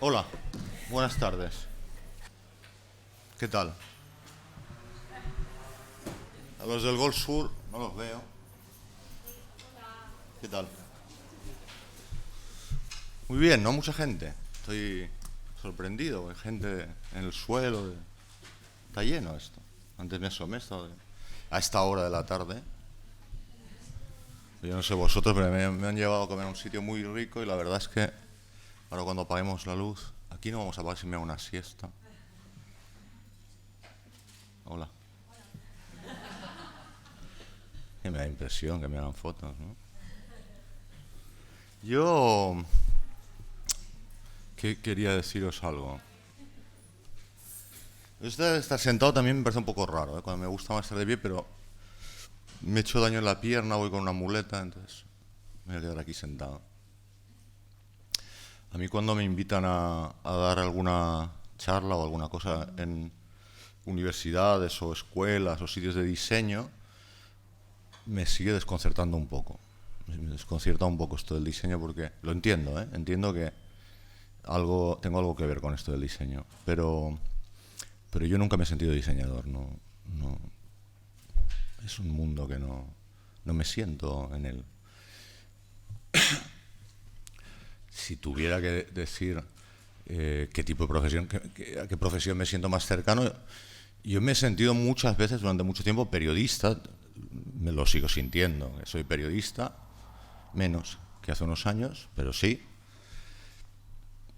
Hola, buenas tardes. ¿Qué tal? A los del Gol Sur no los veo. ¿Qué tal? Muy bien, ¿no? Mucha gente. Estoy sorprendido. Hay gente en el suelo. Está lleno esto. Antes me asomé a esta hora de la tarde. Yo no sé vosotros, pero me han llevado a comer a un sitio muy rico y la verdad es que ahora cuando apaguemos la luz, aquí no vamos a pagar si me hago una siesta. Hola. Que me da impresión que me hagan fotos, ¿no? Yo quería deciros algo. Estar sentado también me parece un poco raro, ¿eh? Cuando me gusta más estar de pie, pero me he hecho daño en la pierna, voy con una muleta, entonces me voy a quedar aquí sentado. A mí cuando me invitan a dar alguna charla o alguna cosa en universidades o escuelas o sitios de diseño, me sigue desconcertando un poco. Me desconcierta un poco esto del diseño porque lo entiendo, ¿eh? Entiendo que tengo algo que ver con esto del diseño, pero yo nunca me he sentido diseñador, no, es un mundo que no me siento en él. Si tuviera que decir qué tipo de profesión, a qué profesión me siento más cercano, yo me he sentido muchas veces durante mucho tiempo periodista, me lo sigo sintiendo, soy periodista, menos que hace unos años, pero sí.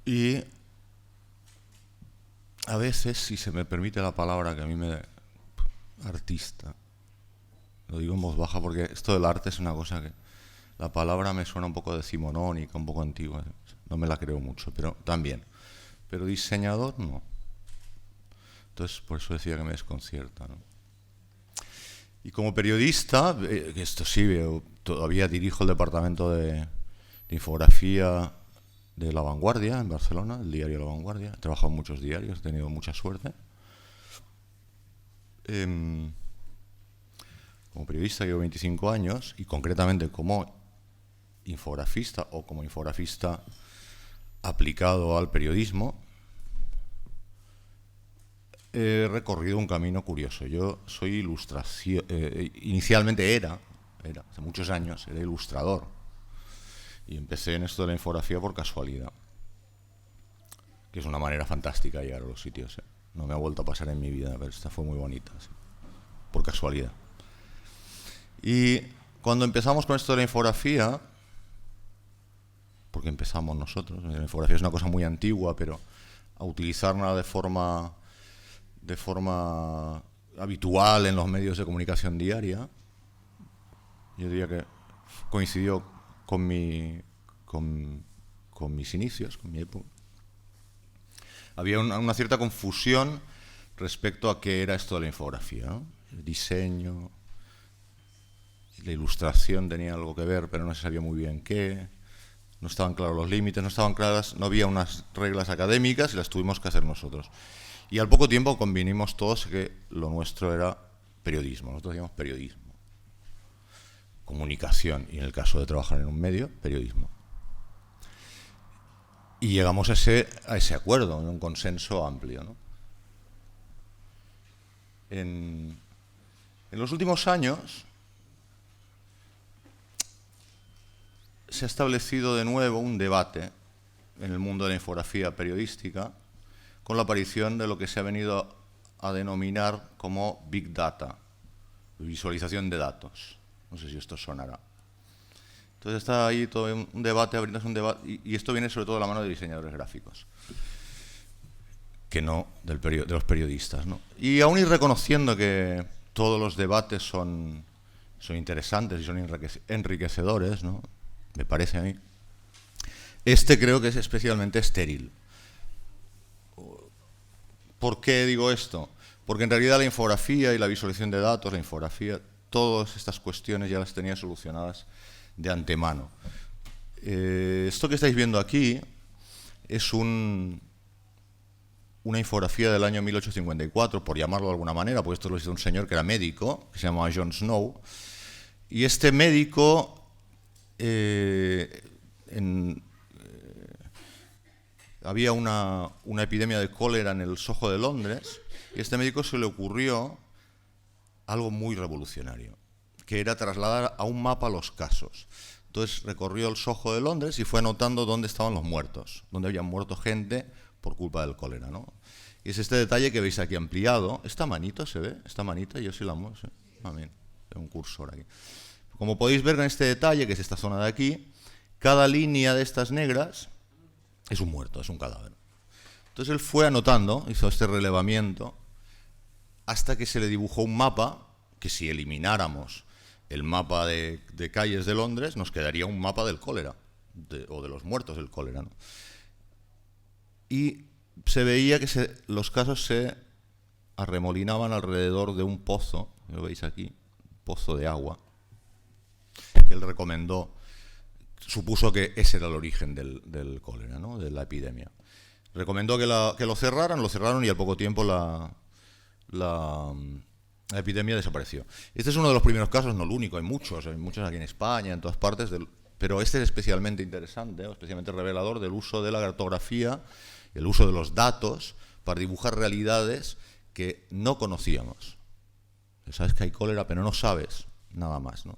Y a veces, si se me permite la palabra que a mí me... artista, lo digo en voz baja porque esto del arte es una cosa que la palabra me suena un poco decimonónica, un poco antigua, no me la creo mucho, pero también. Pero diseñador no. Entonces por eso decía que me desconcierta, ¿no? Y como periodista, esto sí, todavía dirijo el departamento de infografía de La Vanguardia en Barcelona, el diario La Vanguardia. He trabajado en muchos diarios, he tenido mucha suerte. Como periodista llevo 25 años y concretamente como infografista o como infografista aplicado al periodismo, he recorrido un camino curioso. Yo soy ilustración, inicialmente hace muchos años, era ilustrador. Y empecé en esto de la infografía por casualidad, que es una manera fantástica de llegar a los sitios, ¿eh? No me ha vuelto a pasar en mi vida, pero esta fue muy bonita, ¿sí? Por casualidad. Y cuando empezamos con esto de la infografía, porque empezamos nosotros, la infografía es una cosa muy antigua, pero a utilizarla de forma habitual en los medios de comunicación diaria, yo diría que coincidió con mis inicios, con mi época. Había una cierta confusión respecto a qué era esto de la infografía, ¿no? El diseño, la ilustración tenía algo que ver, pero no se sabía muy bien qué. No estaban claros los límites, no estaban claras, no había unas reglas académicas y las tuvimos que hacer nosotros. Y al poco tiempo convinimos todos que lo nuestro era periodismo. Nosotros decíamos periodismo, comunicación y en el caso de trabajar en un medio, periodismo. Y llegamos a ese acuerdo, en un consenso amplio, ¿no? En los últimos años se ha establecido de nuevo un debate en el mundo de la infografía periodística con la aparición de lo que se ha venido a denominar como Big Data, visualización de datos. No sé si esto sonará. Entonces está ahí todo un debate, abriéndose un debate, y esto viene sobre todo de la mano de diseñadores gráficos, que no de los periodistas, ¿no? Y aún ir reconociendo que todos los debates son interesantes y son enriquecedores, ¿no? Me parece a mí. Este creo que es especialmente estéril. ¿Por qué digo esto? Porque en realidad la infografía y la visualización de datos, la infografía, todas estas cuestiones ya las tenía solucionadas de antemano. Esto que estáis viendo aquí es una infografía del año 1854, por llamarlo de alguna manera, porque esto lo hizo un señor que era médico, que se llamaba John Snow. Y este médico había una epidemia de cólera en el Soho de Londres y a este médico se le ocurrió algo muy revolucionario, que era trasladar a un mapa los casos. Entonces recorrió el Soho de Londres y fue anotando dónde estaban los muertos, dónde habían muerto gente por culpa del cólera, ¿no? Y es este detalle que veis aquí ampliado. ¿Esta manita se ve? ¿Esta manita? Yo sí la muevo, ¿sí? Bien. Tengo un cursor aquí. Como podéis ver en este detalle, que es esta zona de aquí, cada línea de estas negras es un muerto, es un cadáver. Entonces él fue anotando, hizo este relevamiento, hasta que se le dibujó un mapa, que si elimináramos el mapa de calles de Londres, nos quedaría un mapa del cólera, o de los muertos del cólera, ¿no? Y se veía que los casos se arremolinaban alrededor de un pozo, lo veis aquí, pozo de agua, que él recomendó, supuso que ese era el origen del cólera, ¿no? De la epidemia. Recomendó que lo cerraron y al poco tiempo la epidemia desapareció. Este es uno de los primeros casos, no el único, hay muchos aquí en España, en todas partes, pero este es especialmente interesante, especialmente revelador del uso de la cartografía, el uso de los datos para dibujar realidades que no conocíamos. Sabes que hay cólera, pero no sabes nada más, ¿no?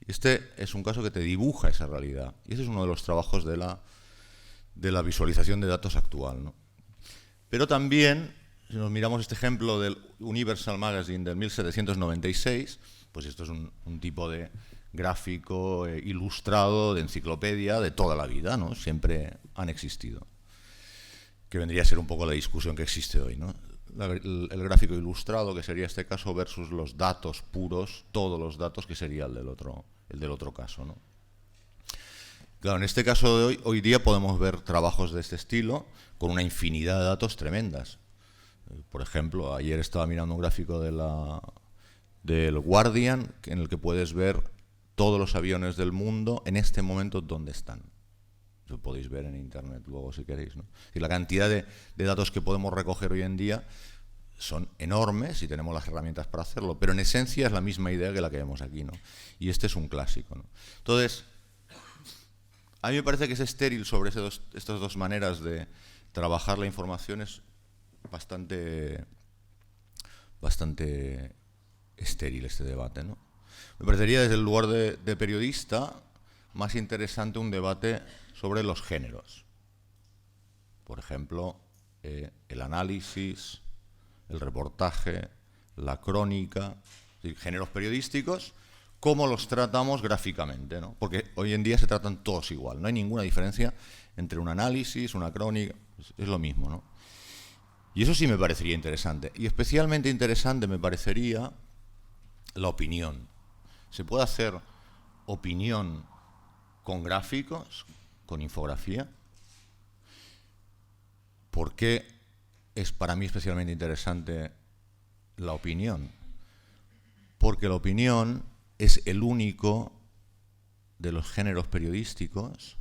Este es un caso que te dibuja esa realidad. Y ese es uno de los trabajos de la visualización de datos actual, ¿no? Pero también, si nos miramos este ejemplo del Universal Magazine del 1796, pues esto es un tipo de gráfico ilustrado, de enciclopedia, de toda la vida, ¿no? Siempre han existido. Que vendría a ser un poco la discusión que existe hoy, ¿no? El gráfico ilustrado, que sería este caso, versus los datos puros, todos los datos, que sería el del otro caso, ¿no? Claro, en este caso de hoy día podemos ver trabajos de este estilo con una infinidad de datos tremendas. Por ejemplo, ayer estaba mirando un gráfico del Guardian, en el que puedes ver todos los aviones del mundo en este momento dónde están. Lo podéis ver en internet luego si queréis, ¿no? Y la cantidad de datos que podemos recoger hoy en día son enormes y tenemos las herramientas para hacerlo, pero en esencia es la misma idea que la que vemos aquí, ¿no? Y este es un clásico, ¿no? Entonces, a mí me parece que es estéril sobre estas dos maneras de trabajar la información, es bastante estéril este debate, ¿no? Me parecería, desde el lugar de periodista, más interesante un debate sobre los géneros. Por ejemplo, el análisis, el reportaje, la crónica, es decir, géneros periodísticos, cómo los tratamos gráficamente, ¿no? Porque hoy en día se tratan todos igual, no hay ninguna diferencia entre un análisis, una crónica, es lo mismo, ¿no? Y eso sí me parecería interesante. Y especialmente interesante me parecería la opinión. ¿Se puede hacer opinión con gráficos, con infografía? ¿Por qué es para mí especialmente interesante la opinión? Porque la opinión es el único de los géneros periodísticos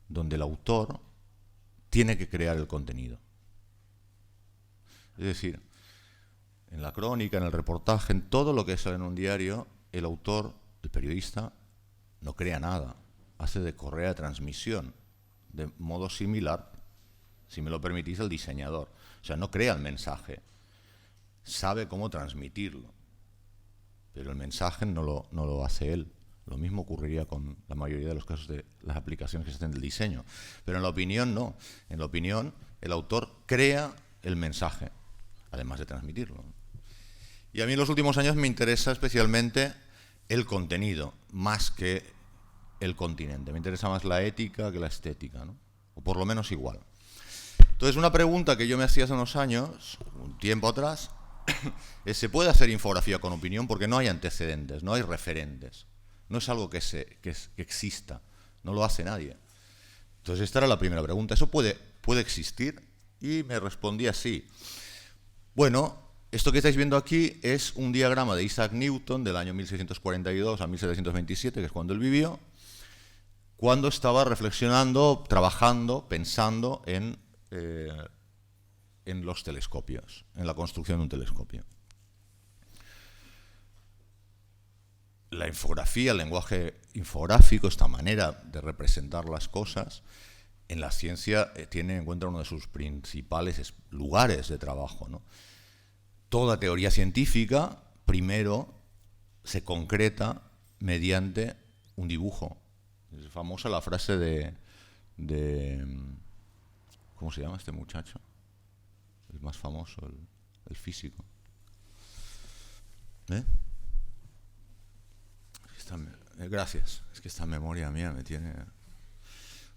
donde el autor tiene que crear el contenido. Es decir, en la crónica, en el reportaje, en todo lo que sale en un diario, el autor, el periodista, no crea nada, hace de correa de transmisión, de modo similar, si me lo permitís, el diseñador. O sea, no crea el mensaje, sabe cómo transmitirlo, pero el mensaje no lo hace él. Lo mismo ocurriría con la mayoría de los casos de las aplicaciones que se hacen del diseño. Pero en la opinión no. En la opinión el autor crea el mensaje, además de transmitirlo. Y a mí en los últimos años me interesa especialmente el contenido, más que el continente. Me interesa más la ética que la estética, ¿no? O por lo menos igual. Entonces, una pregunta que yo me hacía hace unos años, un tiempo atrás, es: ¿se puede hacer infografía con opinión? Porque no hay antecedentes, no hay referentes. No es algo que exista, no lo hace nadie. Entonces, esta era la primera pregunta. ¿Eso puede existir? Y me respondí así. Bueno, esto que estáis viendo aquí es un diagrama de Isaac Newton del año 1642 a 1727, que es cuando él vivió, cuando estaba reflexionando, trabajando, pensando en los telescopios, en la construcción de un telescopio. La infografía, el lenguaje infográfico, esta manera de representar las cosas, en la ciencia tiene en cuenta uno de sus principales lugares de trabajo, ¿no? Toda teoría científica primero se concreta mediante un dibujo. Es famosa la frase de ¿cómo se llama este muchacho? El más famoso, el físico. Gracias. Es que esta memoria mía me tiene...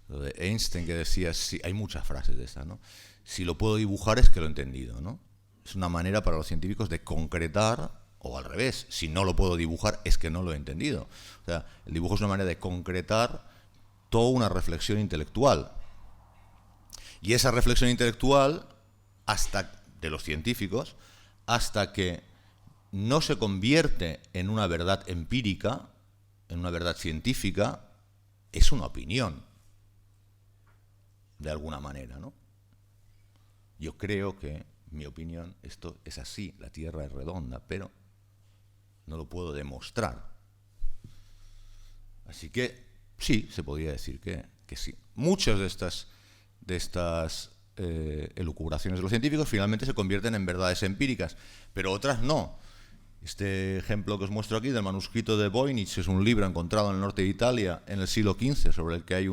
Lo de Einstein que decía, sí, hay muchas frases de estas, ¿no? Si lo puedo dibujar es que lo he entendido, ¿no? Es una manera para los científicos de concretar, o al revés, si no lo puedo dibujar es que no lo he entendido. O sea, el dibujo es una manera de concretar toda una reflexión intelectual. Y esa reflexión intelectual, de los científicos, hasta que no se convierte en una verdad empírica, en una verdad científica, es una opinión, de alguna manera, ¿no? Yo creo que, mi opinión, esto es así, la Tierra es redonda, pero no lo puedo demostrar. Así que sí, se podría decir que sí. Muchas de estas elucubraciones de los científicos finalmente se convierten en verdades empíricas, pero otras no. Este ejemplo que os muestro aquí del manuscrito de Voynich es un libro encontrado en el norte de Italia en el siglo XV, sobre el que hay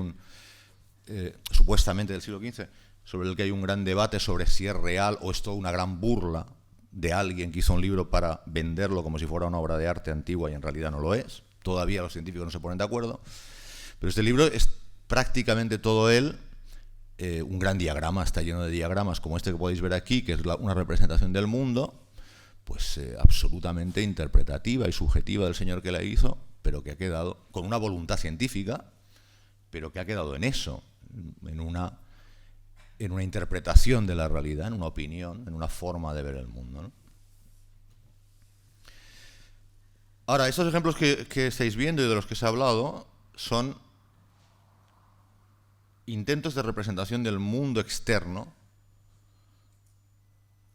supuestamente del siglo XV, sobre el que hay un gran debate sobre si es real o es toda una gran burla de alguien que hizo un libro para venderlo como si fuera una obra de arte antigua y en realidad no lo es. Todavía los científicos no se ponen de acuerdo. Pero este libro es prácticamente todo él un gran diagrama, está lleno de diagramas como este que podéis ver aquí, que es una representación del mundo, pues absolutamente interpretativa y subjetiva del señor que la hizo, pero que ha quedado con una voluntad científica, pero que ha quedado en eso, en una interpretación de la realidad, en una opinión, en una forma de ver el mundo, ¿no? Ahora, estos ejemplos que estáis viendo y de los que se ha hablado son intentos de representación del mundo externo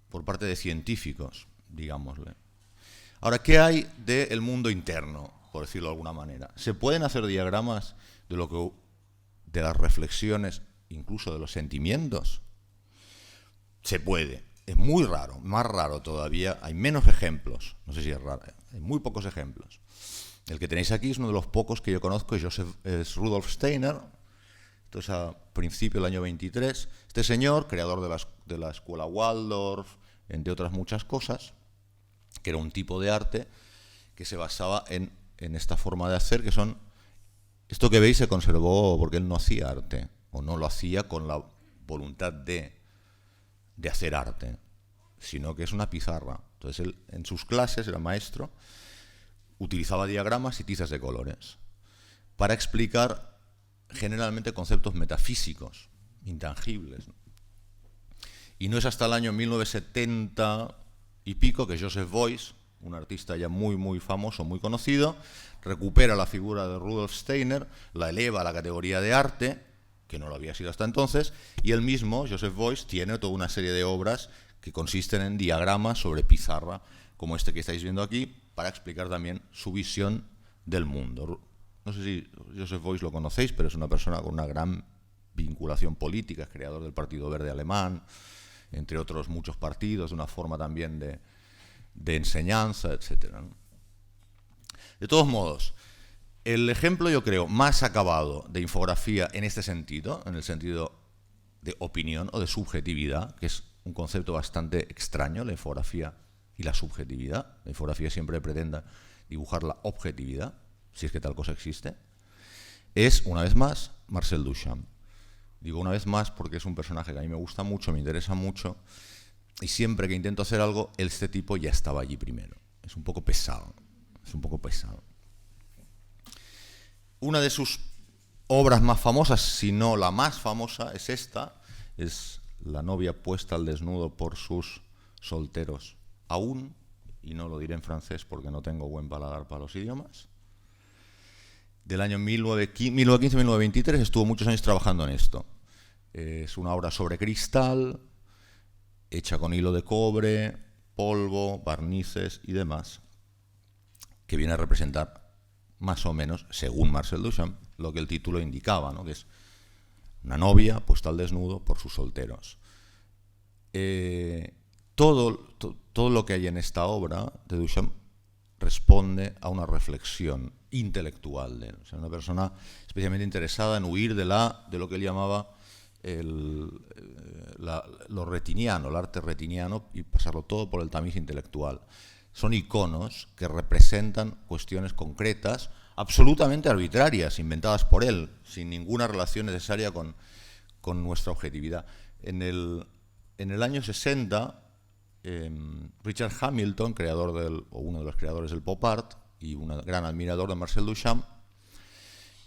por parte de científicos, digámosle. Ahora, ¿qué hay del mundo interno, por decirlo de alguna manera? ¿Se pueden hacer diagramas de las reflexiones, incluso de los sentimientos? Se puede. Es muy raro, más raro todavía. Hay menos ejemplos. No sé si es raro. Hay muy pocos ejemplos. El que tenéis aquí es uno de los pocos que yo conozco, es Rudolf Steiner. Esto es a principios del año 23. Este señor, creador de la escuela Waldorf, entre otras muchas cosas, que era un tipo de arte que se basaba en esta forma de hacer, que son... Esto que veis se conservó porque él no hacía arte, o no lo hacía con la voluntad de hacer arte, sino que es una pizarra. Entonces él, en sus clases, era maestro, utilizaba diagramas y tizas de colores para explicar generalmente conceptos metafísicos, intangibles, ¿no? Y no es hasta el año 1970 y pico que Joseph Beuys, un artista ya muy, muy famoso, muy conocido, recupera la figura de Rudolf Steiner, la eleva a la categoría de arte, que no lo había sido hasta entonces, y él mismo, Joseph Beuys, tiene toda una serie de obras que consisten en diagramas sobre pizarra, como este que estáis viendo aquí, para explicar también su visión del mundo. No sé si Joseph Beuys lo conocéis, pero es una persona con una gran vinculación política, es creador del Partido Verde Alemán, entre otros muchos partidos, una forma también de enseñanza, etc., ¿no? De todos modos, el ejemplo, yo creo, más acabado de infografía en este sentido, en el sentido de opinión o de subjetividad, que es un concepto bastante extraño, la infografía y la subjetividad. La infografía siempre pretende dibujar la objetividad, si es que tal cosa existe, es, una vez más, Marcel Duchamp. Digo una vez más porque es un personaje que a mí me gusta mucho, me interesa mucho, y siempre que intento hacer algo, este tipo ya estaba allí primero. Es un poco pesado, es un poco pesado. Una de sus obras más famosas, si no la más famosa, es esta, es La novia puesta al desnudo por sus solteros aún, y no lo diré en francés porque no tengo buen paladar para los idiomas. Del año 1915-1923, estuvo muchos años trabajando en esto. Es una obra sobre cristal, hecha con hilo de cobre, polvo, barnices y demás, que viene a representar más o menos, según Marcel Duchamp, lo que el título indicaba, ¿no? Que es una novia puesta al desnudo por sus solteros. Todo lo que hay en esta obra de Duchamp responde a una reflexión intelectual de él. O sea, una persona especialmente interesada en huir de lo que él llamaba lo retiniano, el arte retiniano, y pasarlo todo por el tamiz intelectual. Son iconos que representan cuestiones concretas, absolutamente arbitrarias, inventadas por él, sin ninguna relación necesaria con nuestra objetividad. En el año 60, Richard Hamilton, uno de los creadores del pop art y un gran admirador de Marcel Duchamp,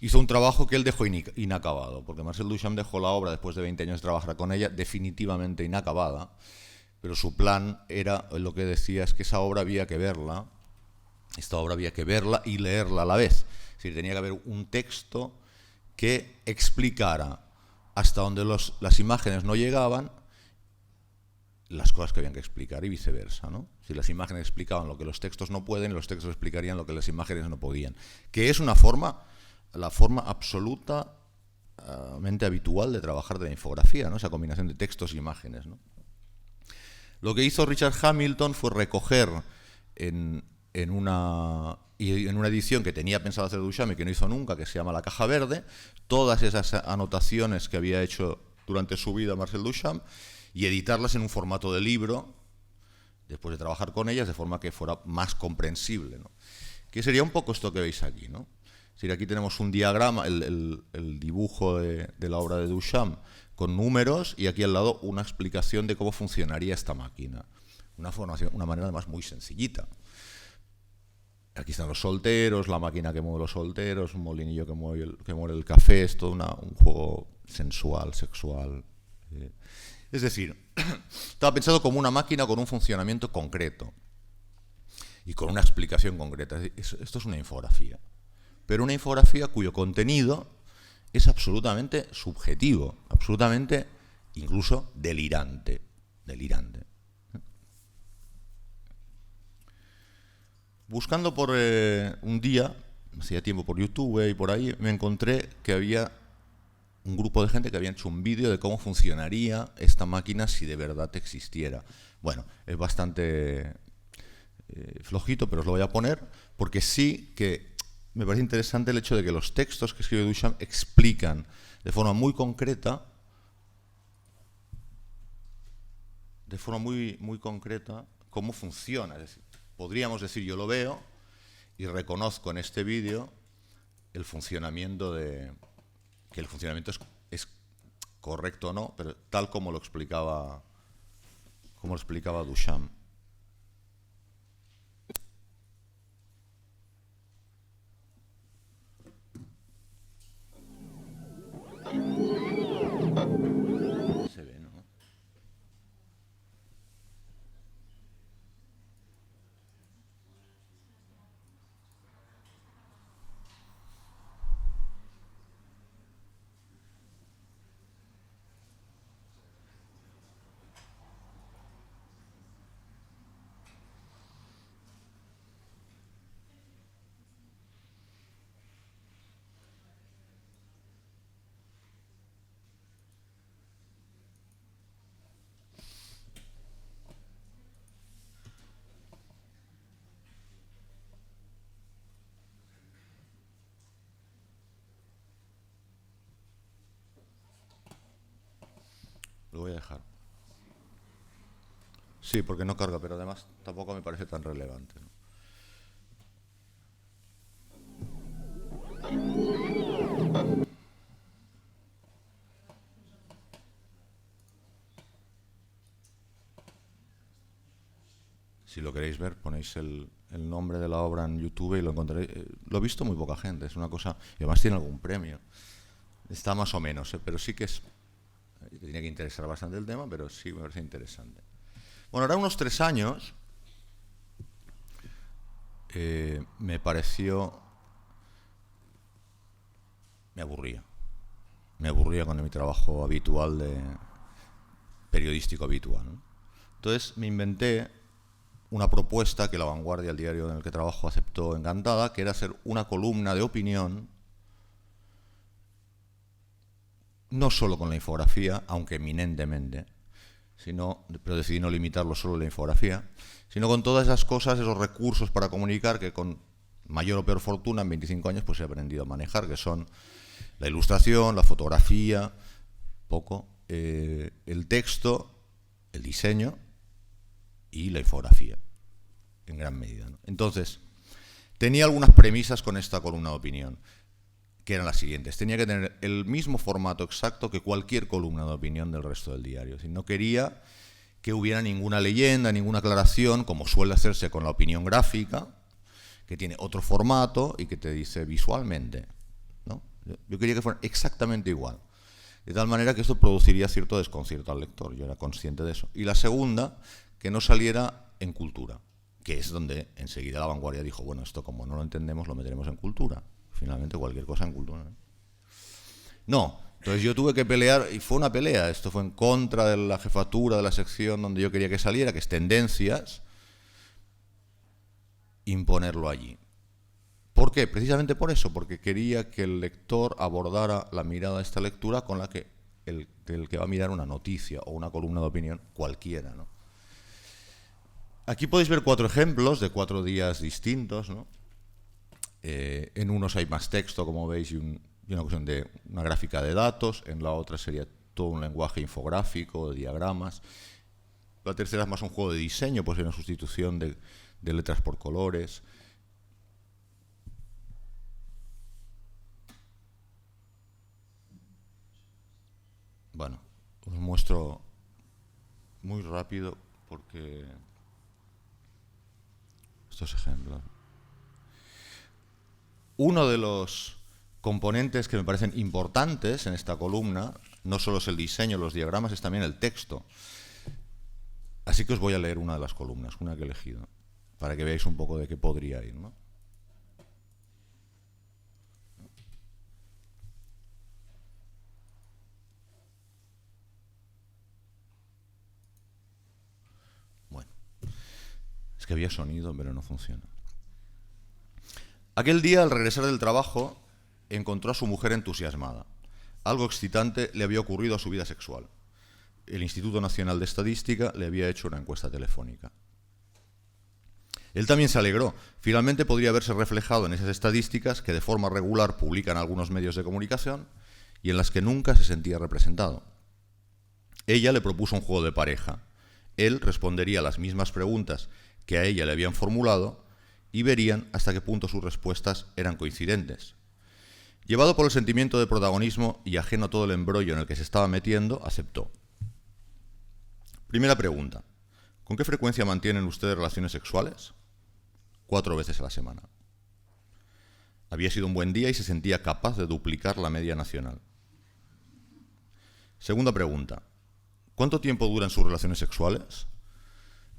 hizo un trabajo que él dejó inacabado, porque Marcel Duchamp dejó la obra después de 20 años de trabajar con ella definitivamente inacabada, pero su plan era, lo que decía es que esta obra había que verla y leerla a la vez. Es decir, tenía que haber un texto que explicara hasta donde las imágenes no llegaban las cosas que habían que explicar y viceversa, ¿no? Si las imágenes explicaban lo que los textos no pueden, los textos explicarían lo que las imágenes no podían. Que es la forma absolutamente habitual de trabajar de la infografía, ¿no? Esa combinación de textos e imágenes, ¿no? Lo que hizo Richard Hamilton fue recoger en una edición que tenía pensado hacer Duchamp y que no hizo nunca, que se llama La Caja Verde, todas esas anotaciones que había hecho durante su vida Marcel Duchamp, y editarlas en un formato de libro, después de trabajar con ellas, de forma que fuera más comprensible, ¿no? Que sería un poco esto que veis aquí, ¿no? Es decir, aquí tenemos un diagrama, el dibujo de la obra de Duchamp con números, y aquí al lado una explicación de cómo funcionaría esta máquina. Una manera además muy sencillita. Aquí están los solteros, la máquina que mueve los solteros, un molinillo que mueve el café, es todo un juego sensual, sexual. Es decir, estaba pensado como una máquina con un funcionamiento concreto y con una explicación concreta. Esto es una infografía, pero una infografía cuyo contenido es absolutamente subjetivo, absolutamente incluso delirante. Buscando por un día, hacía tiempo por YouTube y por ahí, me encontré que había un grupo de gente que había hecho un vídeo de cómo funcionaría esta máquina si de verdad existiera. Bueno, es bastante flojito, pero os lo voy a poner, porque sí que me parece interesante el hecho de que los textos que escribe Duchamp explican de forma muy concreta, cómo funciona. Es decir, podríamos decir, yo lo veo y reconozco en este vídeo el funcionamiento que el funcionamiento es correcto o no, pero tal como lo explicaba Duchamp. Se ve, ¿no? Lo voy a dejar. Sí, porque no carga, pero además tampoco me parece tan relevante, ¿no? Si lo queréis ver, ponéis el nombre de la obra en YouTube y lo encontraréis. Lo ha visto muy poca gente, es una cosa... Y además tiene algún premio. Está más o menos, pero sí que es... Te tenía que interesar bastante el tema, pero sí me parece interesante. Bueno, ahora unos 3 años me pareció... Me aburría con mi trabajo habitual periodístico habitual, ¿no? Entonces me inventé una propuesta que La Vanguardia, el diario en el que trabajo, aceptó encantada, que era hacer una columna de opinión no solo con la infografía, aunque eminentemente, pero decidí no limitarlo solo a la infografía, sino con todas esas cosas, esos recursos para comunicar que con mayor o peor fortuna en 25 años pues he aprendido a manejar, que son la ilustración, la fotografía, el texto, el diseño y la infografía, en gran medida, ¿no? Entonces, tenía algunas premisas con esta columna de opinión, que eran las siguientes. Tenía que tener el mismo formato exacto que cualquier columna de opinión del resto del diario. Es decir, no quería que hubiera ninguna leyenda, ninguna aclaración, como suele hacerse con la opinión gráfica, que tiene otro formato y que te dice visualmente, ¿no? Yo quería que fuera exactamente igual. De tal manera que esto produciría cierto desconcierto al lector. Yo era consciente de eso. Y la segunda, que no saliera en cultura, que es donde enseguida La Vanguardia dijo, bueno, esto como no lo entendemos, lo meteremos en cultura. Finalmente cualquier cosa en cultura, ¿no? No, entonces yo tuve que pelear, y fue una pelea. Esto fue en contra de la jefatura de la sección donde yo quería que saliera, que es Tendencias, imponerlo allí. ¿Por qué? Precisamente por eso, porque quería que el lector abordara la mirada de esta lectura con la que el que va a mirar una noticia o una columna de opinión cualquiera, ¿no? Aquí podéis ver 4 ejemplos de 4 días distintos, ¿no? En unos hay más texto, como veis, y una cuestión de una gráfica de datos. En la otra sería todo un lenguaje infográfico, de diagramas. La tercera es más un juego de diseño, pues una sustitución de letras por colores. Bueno, os muestro muy rápido porque estos ejemplos. Uno de los componentes que me parecen importantes en esta columna no solo es el diseño, los diagramas, es también el texto. Así que os voy a leer una de las columnas, una que he elegido, para que veáis un poco de qué podría ir, ¿no? Bueno, es que había sonido, pero no funciona. Aquel día, al regresar del trabajo, encontró a su mujer entusiasmada. Algo excitante le había ocurrido a su vida sexual. El Instituto Nacional de Estadística le había hecho una encuesta telefónica. Él también se alegró. Finalmente podría verse reflejado en esas estadísticas que de forma regular publican algunos medios de comunicación y en las que nunca se sentía representado. Ella le propuso un juego de pareja. Él respondería las mismas preguntas que a ella le habían formulado y verían hasta qué punto sus respuestas eran coincidentes. Llevado por el sentimiento de protagonismo y ajeno a todo el embrollo en el que se estaba metiendo, aceptó. Primera pregunta. ¿Con qué frecuencia mantienen ustedes relaciones sexuales? 4 veces a la semana. Había sido un buen día y se sentía capaz de duplicar la media nacional. Segunda pregunta. ¿Cuánto tiempo duran sus relaciones sexuales?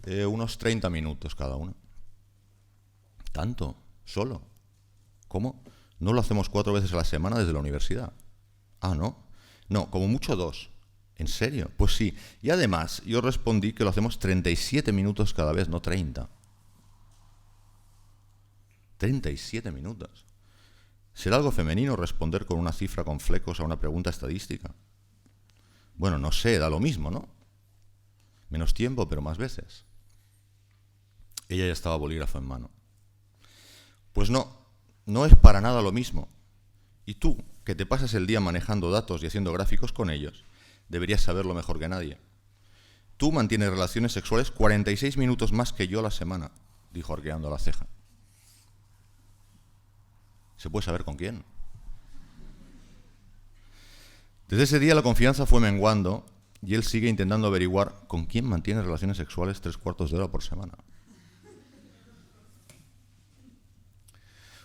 Unos 30 minutos cada una. ¿Tanto? ¿Solo? ¿Cómo? ¿No lo hacemos 4 veces a la semana desde la universidad? Ah, ¿no? No, como mucho 2. ¿En serio? Pues sí. Y además, yo respondí que lo hacemos 37 minutos cada vez, no 30. 37 minutos. ¿Será algo femenino responder con una cifra con flecos a una pregunta estadística? Bueno, no sé, da lo mismo, ¿no? Menos tiempo, pero más veces. Ella ya estaba bolígrafo en mano. Pues no es para nada lo mismo. Y tú, que te pasas el día manejando datos y haciendo gráficos con ellos, deberías saberlo mejor que nadie. Tú mantienes relaciones sexuales 46 minutos más que yo a la semana, dijo arqueando la ceja. ¿Se puede saber con quién? Desde ese día la confianza fue menguando y él sigue intentando averiguar con quién mantiene relaciones sexuales 3/4 de hora por semana.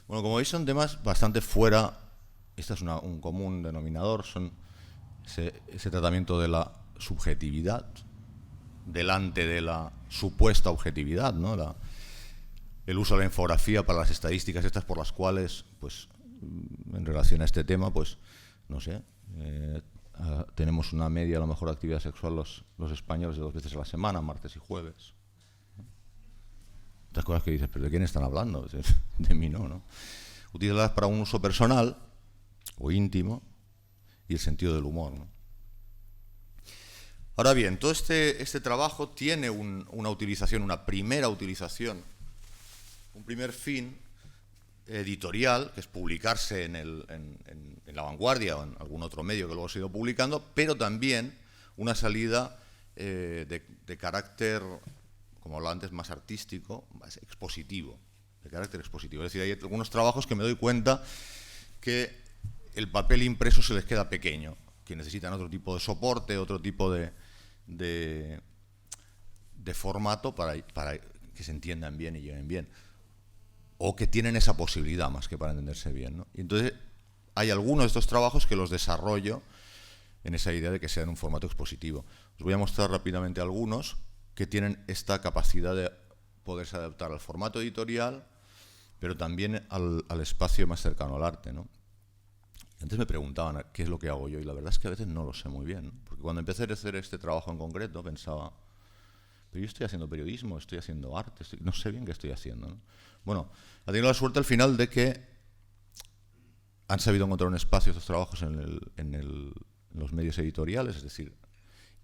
Bueno, como veis son temas bastante fuera, este es un común denominador, son ese tratamiento de la subjetividad delante de la supuesta objetividad, ¿no? El uso de la infografía para las estadísticas estas por las cuales, pues, en relación a este tema, pues, no sé, tenemos una media a lo mejor de actividad sexual los españoles de 2 veces a la semana, martes y jueves. Estas cosas que dices, ¿pero de quién están hablando? De mí no, ¿no? Utilizadas para un uso personal o íntimo y el sentido del humor, ¿no? Ahora bien, todo este trabajo tiene una utilización, una primera utilización, un primer fin editorial, que es publicarse en La Vanguardia o en algún otro medio que luego se ha ido publicando, pero también una salida de carácter, como hablaba antes, más artístico, más expositivo, de carácter expositivo. Es decir, hay algunos trabajos que me doy cuenta que el papel impreso se les queda pequeño, que necesitan otro tipo de soporte, otro tipo de formato para que se entiendan bien y lleguen bien, o que tienen esa posibilidad más que para entenderse bien, ¿no? Y entonces hay algunos de estos trabajos que los desarrollo en esa idea de que sean un formato expositivo. Os voy a mostrar rápidamente algunos que tienen esta capacidad de poderse adaptar al formato editorial, pero también al espacio más cercano al arte, ¿no? Antes me preguntaban qué es lo que hago yo, y la verdad es que a veces no lo sé muy bien, ¿no? Porque cuando empecé a hacer este trabajo en concreto pensaba, pero yo estoy haciendo periodismo, estoy haciendo arte, no sé bien qué estoy haciendo, ¿no? Bueno, he tenido la suerte al final de que han sabido encontrar un espacio estos trabajos en los medios editoriales, es decir,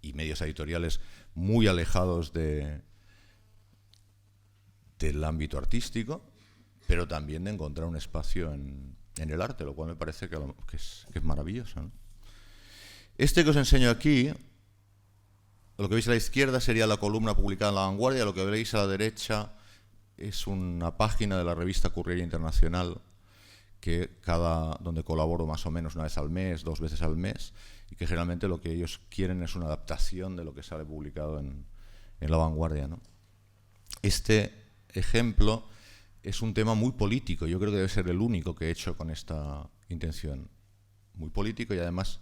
y medios editoriales muy alejados del ámbito artístico, pero también de encontrar un espacio en el arte, lo cual me parece que es maravilloso, ¿no? Este que os enseño aquí, lo que veis a la izquierda sería la columna publicada en La Vanguardia, lo que veis a la derecha es una página de la revista Courrier Internacional donde colaboro más o menos una vez al mes, 2 veces al mes, y que generalmente lo que ellos quieren es una adaptación de lo que sale publicado en La Vanguardia, ¿no? Este ejemplo es un tema muy político, yo creo que debe ser el único que he hecho con esta intención. Muy político y además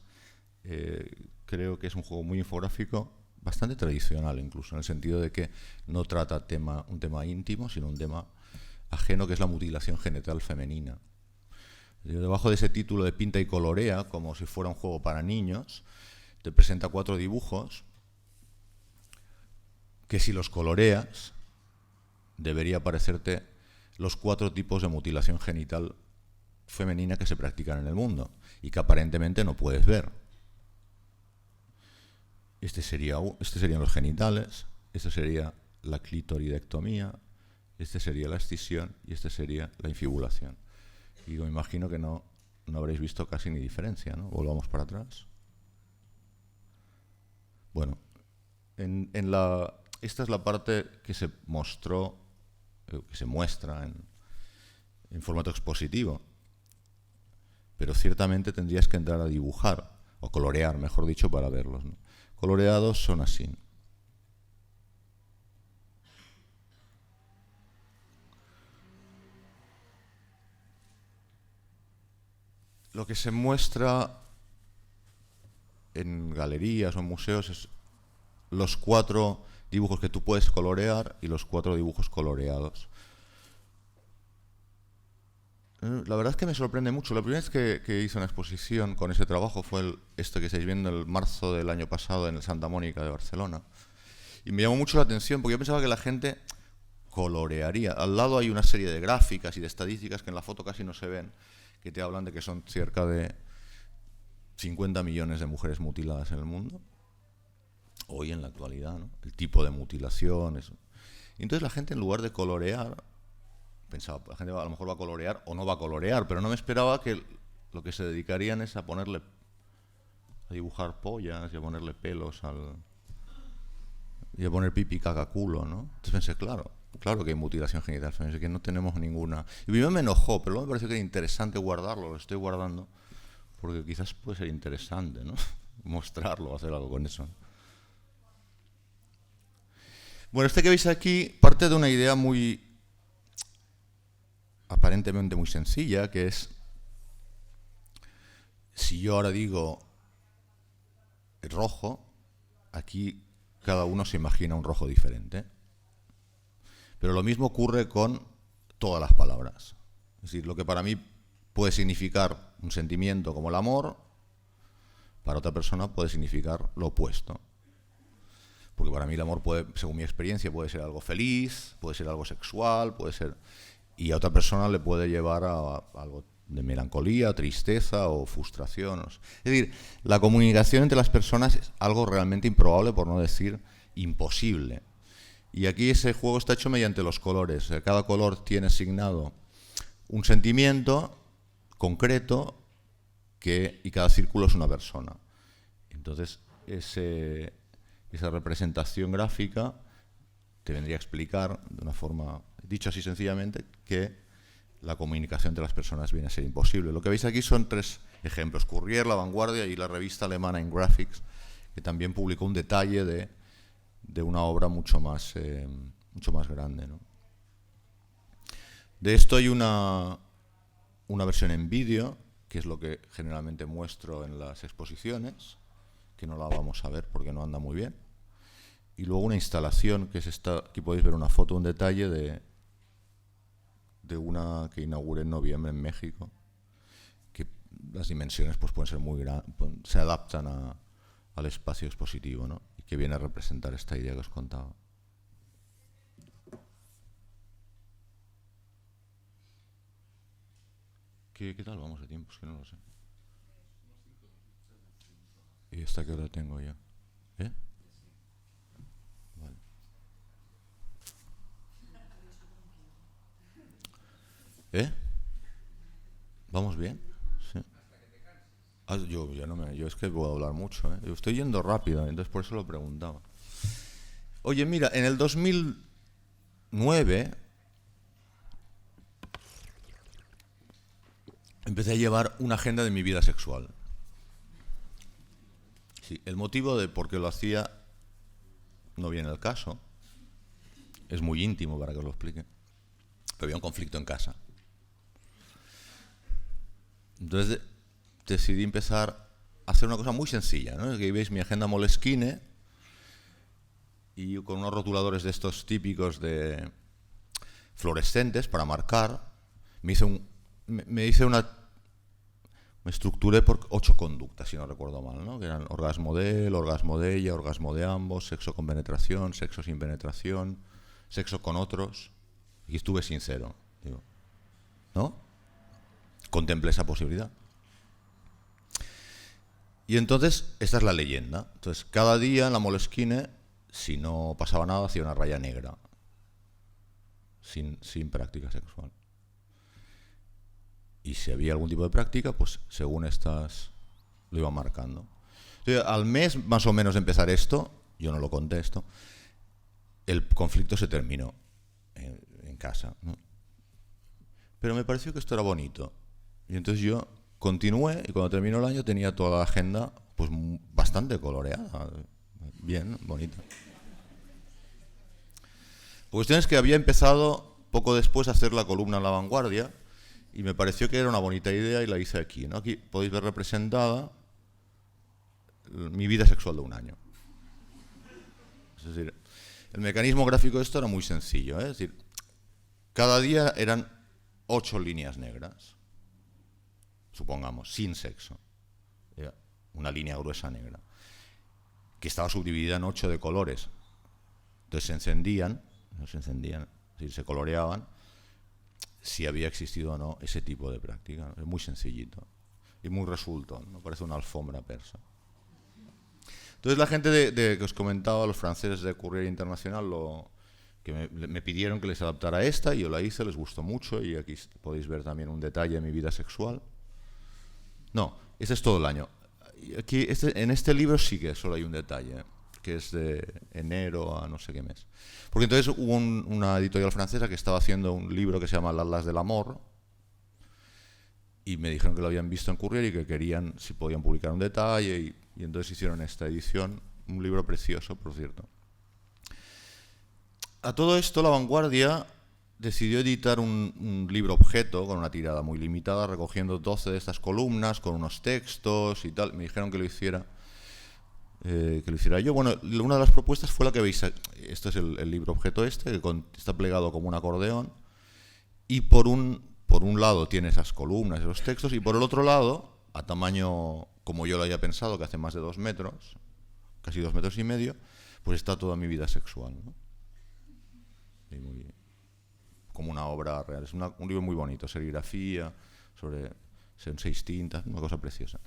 creo que es un juego muy infográfico, bastante tradicional incluso, en el sentido de que no trata un tema íntimo, sino un tema ajeno, que es la mutilación genital femenina. Debajo de ese título de Pinta y colorea, como si fuera un juego para niños, te presenta 4 dibujos que si los coloreas debería parecerte los 4 tipos de mutilación genital femenina que se practican en el mundo y que aparentemente no puedes ver. Estos serían los genitales, este sería la clitoridectomía, este sería la escisión y este sería la infibulación. Y me imagino que no habréis visto casi ni diferencia, ¿no? Volvamos para atrás. Bueno, esta es la parte que se mostró, que se muestra en formato expositivo, pero ciertamente tendrías que entrar a dibujar, o colorear, mejor dicho, para verlos, ¿no? Coloreados son así. Lo que se muestra en galerías o en museos es los 4 dibujos que tú puedes colorear y los 4 dibujos coloreados. La verdad es que me sorprende mucho. La primera vez que hice una exposición con ese trabajo fue este que estáis viendo el marzo del año pasado en el Santa Mónica de Barcelona. Y me llamó mucho la atención porque yo pensaba que la gente colorearía. Al lado hay una serie de gráficas y de estadísticas que en la foto casi no se ven, que te hablan de que son cerca de 50 millones de mujeres mutiladas en el mundo, hoy en la actualidad, ¿no? El tipo de mutilación, eso. Y entonces la gente, en lugar de colorear, pensaba, la gente a lo mejor va a colorear o no va a colorear, pero no me esperaba que lo que se dedicarían es a dibujar pollas y a ponerle pelos y a poner pipi, caca, culo, ¿no? Entonces pensé, claro que hay mutilación genital femenina, que no tenemos ninguna. Y primero me enojó, pero luego me pareció que era interesante guardarlo, lo estoy guardando, porque quizás puede ser interesante, ¿no? Mostrarlo, hacer algo con eso. Bueno, este que veis aquí parte de una idea aparentemente muy sencilla, que es, si yo ahora digo rojo, aquí cada uno se imagina un rojo diferente. Pero lo mismo ocurre con todas las palabras. Es decir, lo que para mí puede significar un sentimiento como el amor, para otra persona puede significar lo opuesto. Porque para mí el amor puede, según mi experiencia, puede ser algo feliz, puede ser algo sexual, puede ser... Y a otra persona le puede llevar a algo de melancolía, tristeza o frustración. Es decir, la comunicación entre las personas es algo realmente improbable, por no decir imposible. Y aquí ese juego está hecho mediante los colores. Cada color tiene asignado un sentimiento concreto y cada círculo es una persona. Entonces, esa representación gráfica te vendría a explicar, de una forma, dicho así sencillamente, que la comunicación entre las personas viene a ser imposible. Lo que veis aquí son 3 ejemplos: Courrier, La Vanguardia y la revista alemana InGraphics, que también publicó un detalle de una obra mucho más grande, ¿no? De esto hay una versión en vídeo, que es lo que generalmente muestro en las exposiciones, que no la vamos a ver porque no anda muy bien. Y luego una instalación, que es esta. Aquí podéis ver una foto, un detalle de una que inauguré en noviembre en México, que las dimensiones pues pueden ser muy grandes, se adaptan al espacio expositivo, ¿no? Y que viene a representar esta idea que os contaba. ¿Qué tal vamos de tiempo? Es que no lo sé. ¿Y esta qué hora tengo yo? ¿Eh? Vale. ¿Eh? ¿Vamos bien? Sí. Yo es que puedo hablar mucho, ¿eh? Yo estoy yendo rápido, entonces por eso lo preguntaba. Oye, mira, en el 2009 empecé a llevar una agenda de mi vida sexual. Sí, el motivo de por qué lo hacía no viene al caso. Es muy íntimo para que os lo explique. Pero había un conflicto en casa. Entonces decidí empezar a hacer una cosa muy sencilla, ¿no? Aquí veis mi agenda Moleskine, y con unos rotuladores de estos típicos de fluorescentes para marcar, me estructuré por 8 conductas, si no recuerdo mal, ¿no? Que eran orgasmo de él, orgasmo de ella, orgasmo de ambos, sexo con penetración, sexo sin penetración, sexo con otros. Y estuve sincero, digo, ¿no? Contemplé esa posibilidad. Y entonces, esta es la leyenda. Entonces, cada día en la Moleskine, si no pasaba nada, hacía una raya negra, sin práctica sexual. Y si había algún tipo de práctica, pues según estas lo iba marcando. Entonces, al mes más o menos de empezar esto, yo no lo contesto, el conflicto se terminó en casa, ¿no? Pero me pareció que esto era bonito. Y entonces yo continué, y cuando terminó el año tenía toda la agenda pues bastante coloreada, bien, bonita. La cuestión es que había empezado poco después a hacer la columna en La Vanguardia, y me pareció que era una bonita idea y la hice aquí, ¿no? Aquí podéis ver representada mi vida sexual de un año. Es decir, el mecanismo gráfico de esto era muy sencillo, ¿eh? Es decir, cada día eran 8 líneas negras, supongamos, sin sexo. Era una línea gruesa negra, que estaba subdividida en 8 de colores. Entonces se encendían, es decir, se coloreaban si había existido o no ese tipo de práctica. Es muy sencillito y muy resultón, ¿no? Parece una alfombra persa. Entonces la gente que os comentaba, los franceses de Courrier Internacional, que me pidieron que les adaptara esta, y yo la hice, les gustó mucho, y aquí podéis ver también un detalle de mi vida sexual. No, este es todo el año. Aquí, en este libro sí que solo hay un detalle, que es de enero a no sé qué mes. Porque entonces hubo una editorial francesa que estaba haciendo un libro que se llama Las del Amor, y me dijeron que lo habían visto en Courrier y que querían, si podían publicar un detalle, y entonces hicieron esta edición, un libro precioso, por cierto. A todo esto, La Vanguardia decidió editar un libro objeto con una tirada muy limitada, recogiendo 12 de estas columnas con unos textos y tal. Me dijeron que lo hiciera yo. Bueno, una de las propuestas fue la que veis. Esto es el libro objeto que está plegado como un acordeón, y por un lado tiene esas columnas y los textos, y por el otro lado, a tamaño como yo lo había pensado, que hace más de 2 metros, casi 2 metros y medio, pues está toda mi vida sexual, ¿no? Y como una obra real. Es un libro muy bonito, serigrafía, son 6 tintas, una cosa preciosa.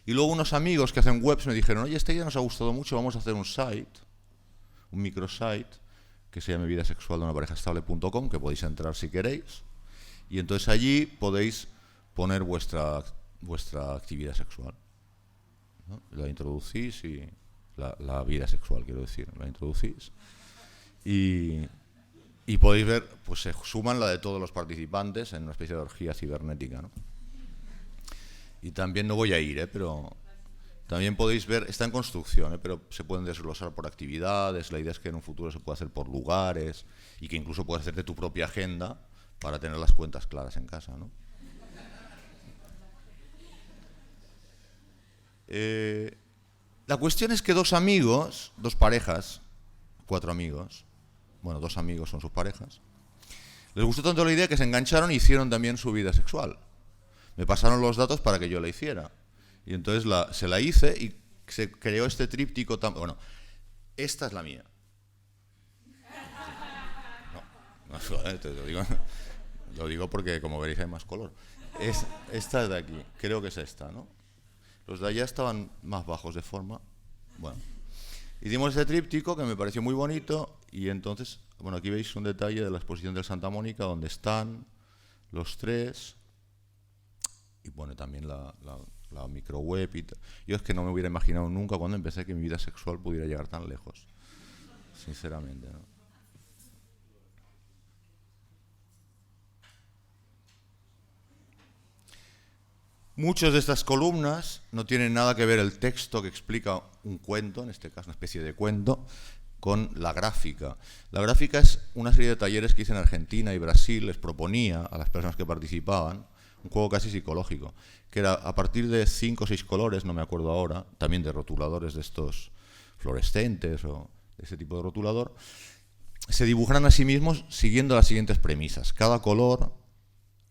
Y luego unos amigos que hacen webs me dijeron, oye, esta idea nos ha gustado mucho, vamos a hacer un site, un microsite, que se llame vidasexualdeUnaParejaEstable.com, que podéis entrar si queréis. Y entonces allí podéis poner vuestra actividad sexual, ¿no? La introducís y la vida sexual, quiero decir, la introducís. Y podéis ver, pues se suman la de todos los participantes en una especie de orgía cibernética, ¿no? Y también no voy a ir, pero también podéis ver, está en construcción, pero se pueden desglosar por actividades. La idea es que en un futuro se pueda hacer por lugares y que incluso puedas hacerte tu propia agenda para tener las cuentas claras en casa, ¿no? La cuestión es que dos parejas, 4 amigos, bueno, 2 amigos son sus parejas, les gustó tanto la idea que se engancharon y hicieron también su vida sexual. Me pasaron los datos para que yo la hiciera. Y entonces se la hice y se creó este tríptico bueno, esta es la mía. No, te lo digo porque, como veréis, hay más color. Esta es de aquí, creo que es esta, ¿no? Los de allá estaban más bajos de forma. Bueno, hicimos este tríptico que me pareció muy bonito y entonces, bueno, aquí veis un detalle de la exposición del Santa Mónica donde están los 3 y bueno, también la microweb y yo es que no me hubiera imaginado nunca cuando empecé que mi vida sexual pudiera llegar tan lejos, sinceramente, ¿no? Muchas de estas columnas no tienen nada que ver el texto que explica un cuento, en este caso una especie de cuento, con la gráfica. La gráfica es una serie de talleres que hice en Argentina y Brasil, les proponía a las personas que participaban un juego casi psicológico, que era a partir de 5 o 6 colores, no me acuerdo ahora, también de rotuladores de estos fluorescentes o de ese tipo de rotulador, se dibujaran a sí mismos siguiendo las siguientes premisas. Cada color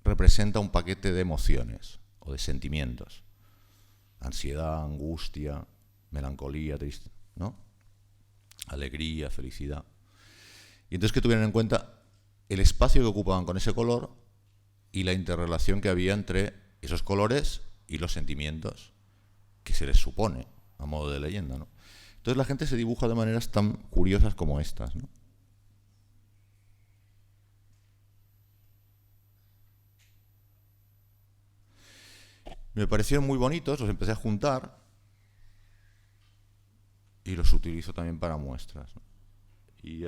representa un paquete de emociones o de sentimientos. Ansiedad, angustia, melancolía, triste, ¿no? Alegría, felicidad. Y entonces que tuvieran en cuenta el espacio que ocupaban con ese color y la interrelación que había entre esos colores y los sentimientos que se les supone, a modo de leyenda, ¿no? Entonces la gente se dibuja de maneras tan curiosas como estas, ¿no? Me parecieron muy bonitos, los empecé a juntar y los utilizo también para muestras, ¿no? Y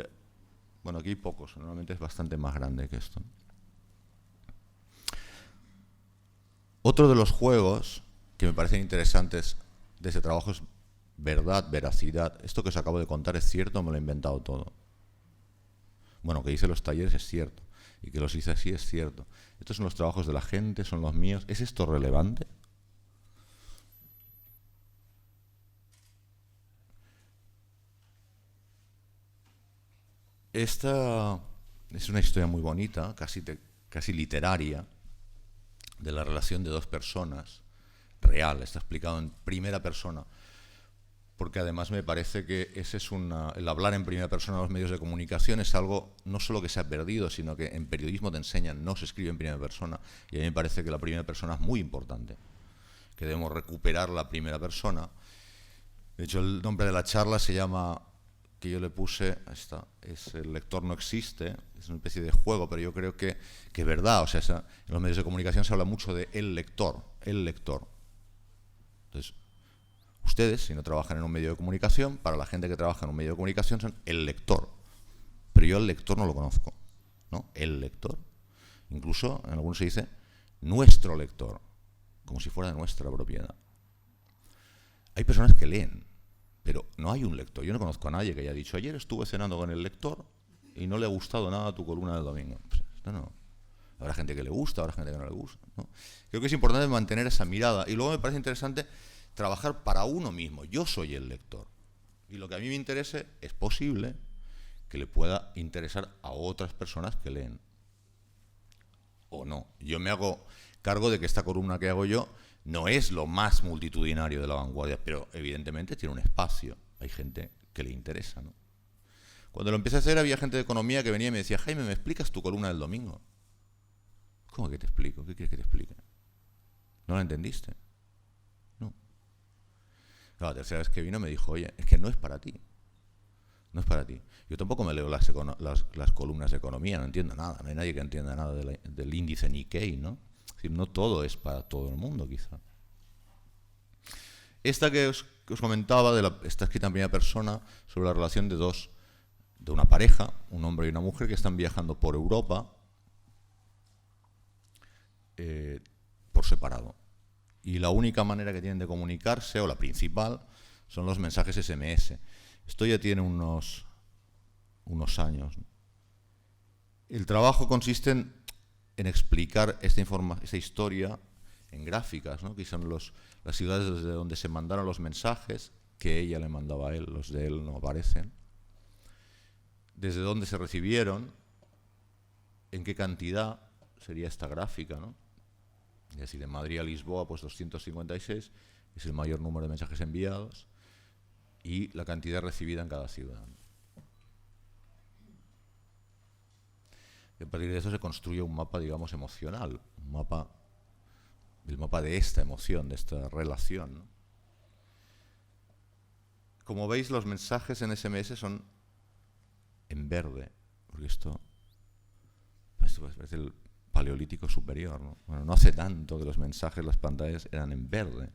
bueno, aquí hay pocos, normalmente es bastante más grande que esto. Otro de los juegos que me parecen interesantes de ese trabajo es verdad, veracidad. Esto que os acabo de contar es cierto o me lo he inventado todo. Bueno, que hice los talleres es cierto y que los hice así es cierto. Estos son los trabajos de la gente, son los míos. ¿Es esto relevante? Esta es una historia muy bonita, casi literaria, de la relación de 2 personas, real, está explicado en primera persona, porque además me parece que el hablar en primera persona en los medios de comunicación es algo no solo que se ha perdido, sino que en periodismo te enseñan, no se escribe en primera persona, y a mí me parece que la primera persona es muy importante, que debemos recuperar la primera persona. De hecho, el nombre de la charla se llama, que yo le puse, es El lector no existe, es una especie de juego, pero yo creo que es verdad, o sea, en los medios de comunicación se habla mucho de el lector. Entonces, ustedes, si no trabajan en un medio de comunicación, para la gente que trabaja en un medio de comunicación son el lector, pero yo el lector no lo conozco, ¿no? El lector. Incluso en algunos se dice nuestro lector, como si fuera de nuestra propiedad. Hay personas que leen, pero no hay un lector. Yo no conozco a nadie que haya dicho, ayer estuve cenando con el lector y no le ha gustado nada tu columna del domingo. Pues esto no. Habrá gente que le gusta, habrá gente que no le gusta, ¿no? Creo que es importante mantener esa mirada. Y luego me parece interesante trabajar para uno mismo. Yo soy el lector. Y lo que a mí me interese es posible que le pueda interesar a otras personas que leen. O no. Yo me hago cargo de que esta columna que hago yo no es lo más multitudinario de La Vanguardia, pero evidentemente tiene un espacio. Hay gente que le interesa, ¿no? Cuando lo empecé a hacer había gente de economía que venía y me decía, Jaime, ¿me explicas tu columna del domingo? ¿Cómo que te explico? ¿Qué quieres que te explique? ¿No lo entendiste? No. La tercera vez que vino me dijo, oye, es que no es para ti. No es para ti. Yo tampoco me leo las columnas de economía, no entiendo nada. No hay nadie que entienda nada del índice Nikkei, ¿no? Es decir, no todo es para todo el mundo, quizá. Esta que os comentaba, está escrita en primera persona sobre la relación de una pareja, un hombre y una mujer, que están viajando por Europa por separado. Y la única manera que tienen de comunicarse, o la principal, son los mensajes SMS. Esto ya tiene unos años, ¿no? El trabajo consiste en explicar esta historia en gráficas, ¿no? Que son las ciudades desde donde se mandaron los mensajes, que ella le mandaba a él, los de él no aparecen, desde dónde se recibieron, en qué cantidad sería esta gráfica, ¿no? Es decir, de Madrid a Lisboa, pues 256 es el mayor número de mensajes enviados, y la cantidad recibida en cada ciudad. Y a partir de eso se construye un mapa, digamos, emocional, el mapa de esta emoción, de esta relación, ¿no? Como veis, los mensajes en SMS son en verde, porque esto es el Paleolítico superior, ¿no? Bueno, no hace tanto que los mensajes, las pantallas eran en verde.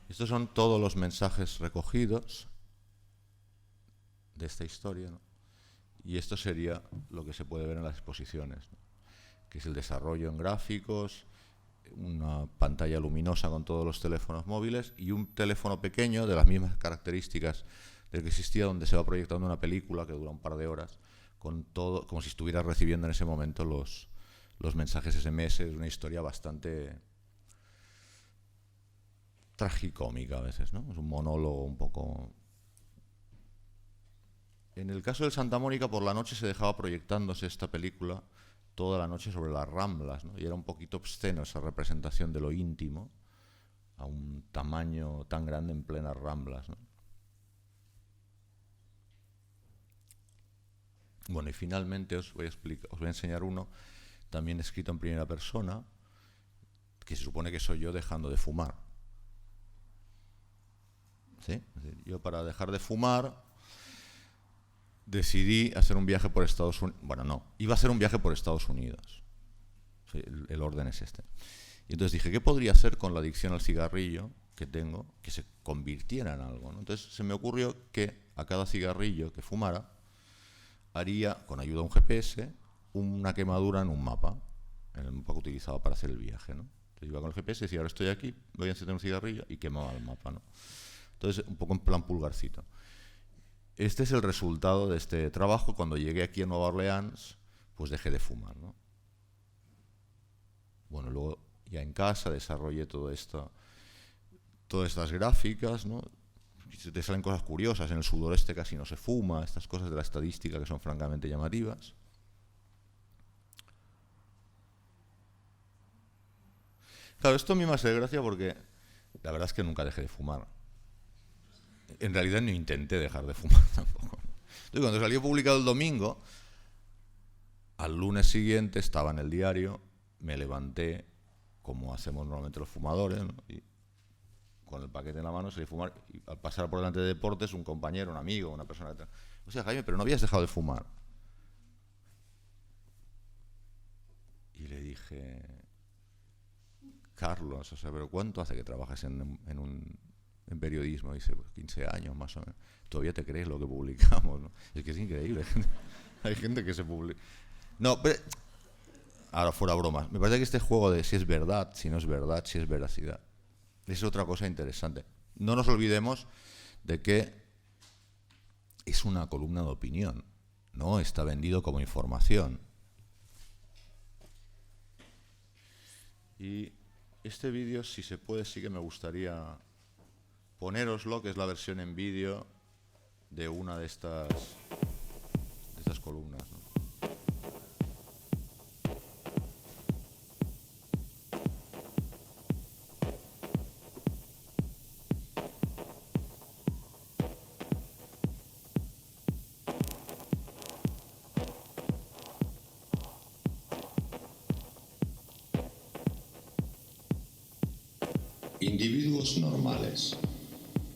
Estos son todos los mensajes recogidos de esta historia, ¿no? Y esto sería lo que se puede ver en las exposiciones, ¿no? Que es el desarrollo en gráficos, una pantalla luminosa con todos los teléfonos móviles y un teléfono pequeño de las mismas características del que existía, donde se va proyectando una película que dura un par de horas, con todo, como si estuviera recibiendo en ese momento los mensajes SMS. Es una historia bastante tragicómica a veces, ¿no? Es un monólogo un poco... En el caso del Santa Mónica, por la noche se dejaba proyectándose esta película toda la noche sobre las Ramblas, ¿no? Y era un poquito obsceno esa representación de lo íntimo a un tamaño tan grande en plenas Ramblas, ¿no? Bueno, y finalmente os voy a enseñar uno también escrito en primera persona, que se supone que soy yo dejando de fumar. ¿Sí? Es decir, yo, para dejar de fumar, decidí hacer un viaje por Estados Unidos. Bueno, no, iba a hacer un viaje por Estados Unidos. Sí, el orden es este. Y entonces dije, ¿qué podría hacer con la adicción al cigarrillo que tengo que se convirtiera en algo, ¿no? Entonces se me ocurrió que a cada cigarrillo que fumara haría, con ayuda de un GPS, una quemadura en un mapa, en el mapa que utilizaba para hacer el viaje, ¿no? Entonces iba con el GPS y decía, ahora estoy aquí, voy a encender un cigarrillo, y quemaba el mapa, ¿no? Entonces, un poco en plan pulgarcito. Este es el resultado de este trabajo. Cuando llegué aquí a Nueva Orleans, pues dejé de fumar, ¿no? Bueno, luego ya en casa desarrollé todas estas gráficas, ¿no? Te salen cosas curiosas. En el sudoreste casi no se fuma, estas cosas de la estadística que son francamente llamativas. Claro, esto a mí me hace gracia porque la verdad es que nunca dejé de fumar. En realidad no intenté dejar de fumar tampoco. Entonces, cuando salió publicado el domingo, al lunes siguiente estaba en el diario, me levanté, como hacemos normalmente los fumadores, ¿no? Y con el paquete en la mano salí a fumar, y al pasar por delante de deportes, un compañero, un amigo, una persona que... O sea, Jaime, pero no habías dejado de fumar. Y le dije, Carlos, o sea, ¿pero cuánto hace que trabajas en periodismo? Dice, pues 15 años más o menos. Todavía te crees lo que publicamos, ¿no? Es que es increíble. Hay gente que se publica. No, pero ahora fuera bromas. Me parece que este juego de si es verdad, si no es verdad, si es veracidad, es otra cosa interesante. No nos olvidemos de que es una columna de opinión, no está vendido como información. Y este vídeo, si se puede, sí que me gustaría ponéroslo, que es la versión en vídeo de una de estas columnas, ¿no? Individuos normales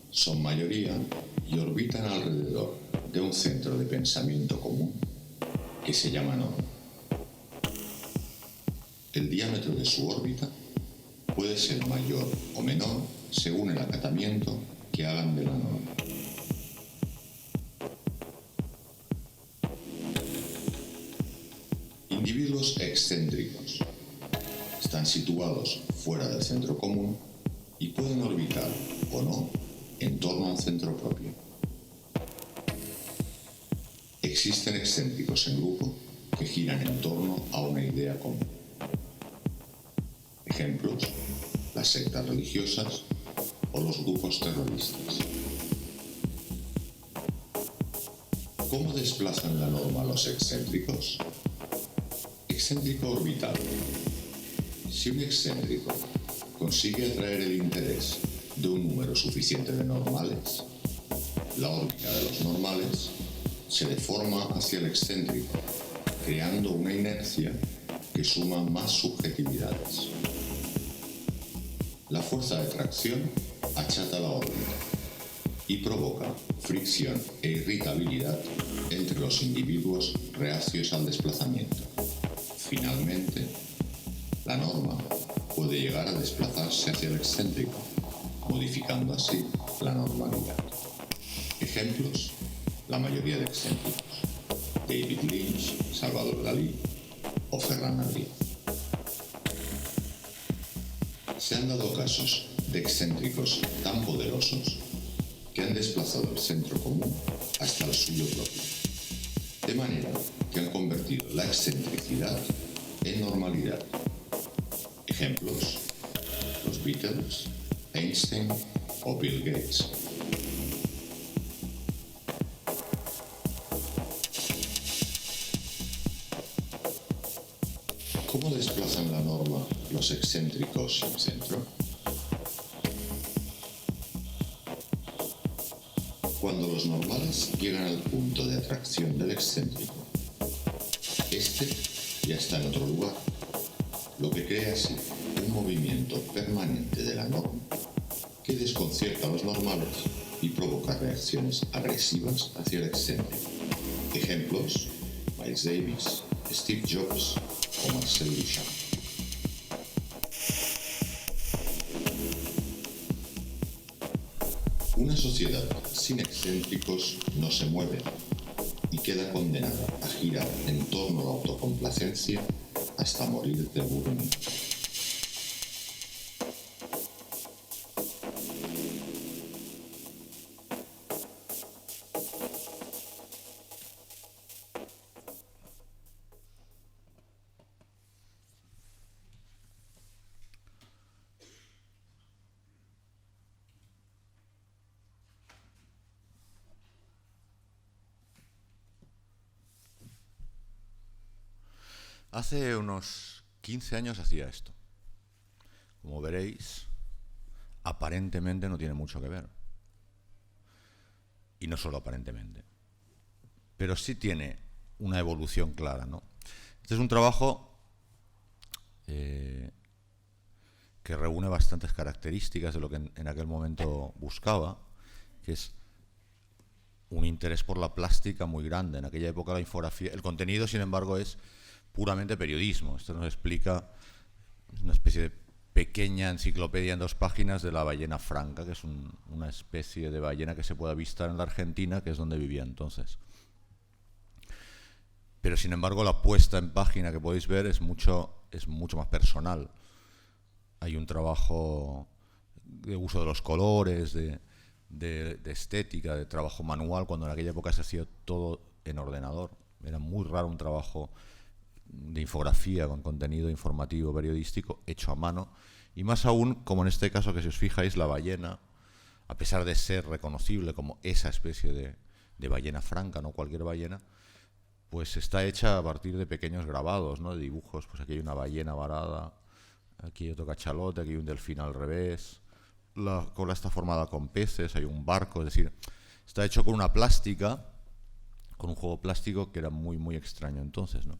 son mayoría y orbitan alrededor de un centro de pensamiento común que se llama norma. El diámetro de su órbita puede ser mayor o menor según el acatamiento que hagan de la norma. Individuos excéntricos están situados fuera del centro común y pueden orbitar o no en torno a un centro propio. Existen excéntricos en grupo que giran en torno a una idea común. Ejemplos: las sectas religiosas o los grupos terroristas. ¿Cómo desplazan la norma los excéntricos? Excéntrico orbital. Si un excéntrico consigue atraer el interés de un número suficiente de normales, la órbita de los normales se deforma hacia el excéntrico, creando una inercia que suma más subjetividades. La fuerza de tracción achata la órbita y provoca fricción e irritabilidad entre los individuos reacios al desplazamiento. Finalmente, la norma puede llegar a desplazarse hacia el excéntrico, modificando así la normalidad. Ejemplos: la mayoría de excéntricos: David Lynch, Salvador Dalí o Ferran Adrià. Se han dado casos de excéntricos tan poderosos que han desplazado el centro común hasta el suyo propio, de manera que han convertido la excentricidad en normalidad. Ejemplos: los Beatles, Einstein o Bill Gates. ¿Cómo desplazan la norma los excéntricos sin centro? Cuando los normales llegan al punto de atracción del excéntrico, este ya está en otro lugar, lo que crea así un movimiento permanente de la norma que desconcierta a los normales y provoca reacciones agresivas hacia el excéntrico. Ejemplos: Miles Davis, Steve Jobs o Marcel Duchamp. Una sociedad sin excéntricos no se mueve y queda condenada a girar en torno a la autocomplacencia hasta morir de aburrimiento. Hace unos 15 años hacía esto. Como veréis, aparentemente no tiene mucho que ver. Y no solo aparentemente. Pero sí tiene una evolución clara, ¿no? Este es un trabajo que reúne bastantes características de lo que en aquel momento buscaba, que es un interés por la plástica muy grande. En aquella época la infografía, el contenido, sin embargo, es puramente periodismo. Esto nos explica una especie de pequeña enciclopedia en 2 páginas de la ballena franca, que es una especie de ballena que se puede avistar en la Argentina, que es donde vivía entonces. Pero sin embargo la puesta en página que podéis ver es mucho más personal. Hay un trabajo de uso de los colores, de estética, de trabajo manual, cuando en aquella época se hacía todo en ordenador. Era muy raro un trabajo de infografía con contenido informativo periodístico hecho a mano, y más aún como en este caso, que si os fijáis, la ballena, a pesar de ser reconocible como esa especie de ballena franca, no cualquier ballena, pues está hecha a partir de pequeños grabados, ¿no? De dibujos. Pues aquí hay una ballena varada, aquí hay otro cachalote, aquí hay un delfín al revés, la cola está formada con peces, hay un barco, es decir, está hecho con una plástica, con un juego plástico que era muy, muy extraño entonces, ¿no?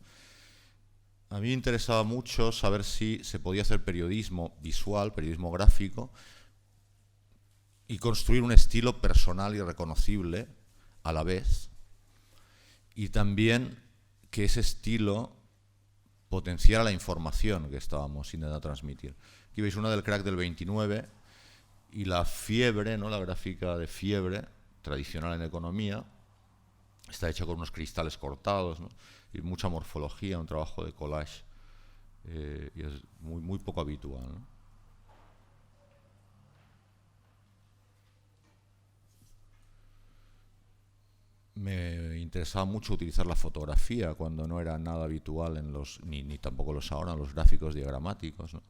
A mí me interesaba mucho saber si se podía hacer periodismo visual, periodismo gráfico, y construir un estilo personal y reconocible a la vez, y también que ese estilo potenciara la información que estábamos intentando transmitir. Aquí veis una del crack del 29 y la fiebre, ¿no? La gráfica de fiebre tradicional en economía está hecha con unos cristales cortados, ¿no? Y mucha morfología, un trabajo de collage, y es muy poco habitual, ¿no? Me interesaba mucho utilizar la fotografía cuando no era nada habitual en los, ni tampoco los ahora, en los gráficos diagramáticos, ¿no?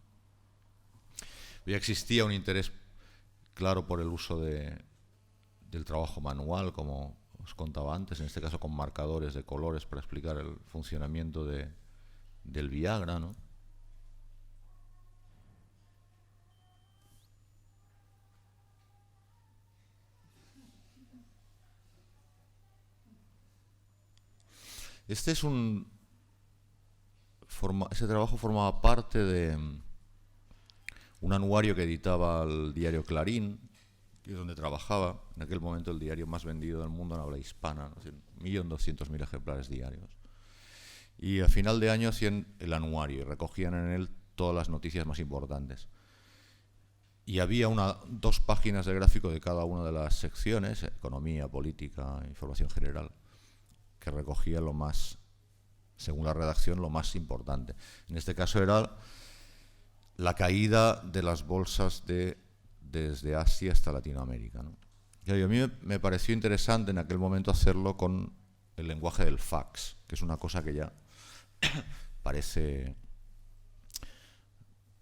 Ya existía un interés claro por el uso del trabajo manual, como os contaba antes, en este caso con marcadores de colores para explicar el funcionamiento del Viagra, ¿no? Este es ese trabajo formaba parte de un anuario que editaba el diario Clarín, que es donde trabajaba, en aquel momento el diario más vendido del mundo en habla hispana, ¿no? 1.200.000 ejemplares diarios. Y a final de año hacían el anuario y recogían en él todas las noticias más importantes. Y había 2 páginas de gráfico de cada una de las secciones, economía, política, información general, que recogía lo más, según la redacción, lo más importante. En este caso era la caída de las bolsas desde Asia hasta Latinoamérica, ¿no? Y a mí me pareció interesante en aquel momento hacerlo con el lenguaje del fax, que es una cosa que ya parece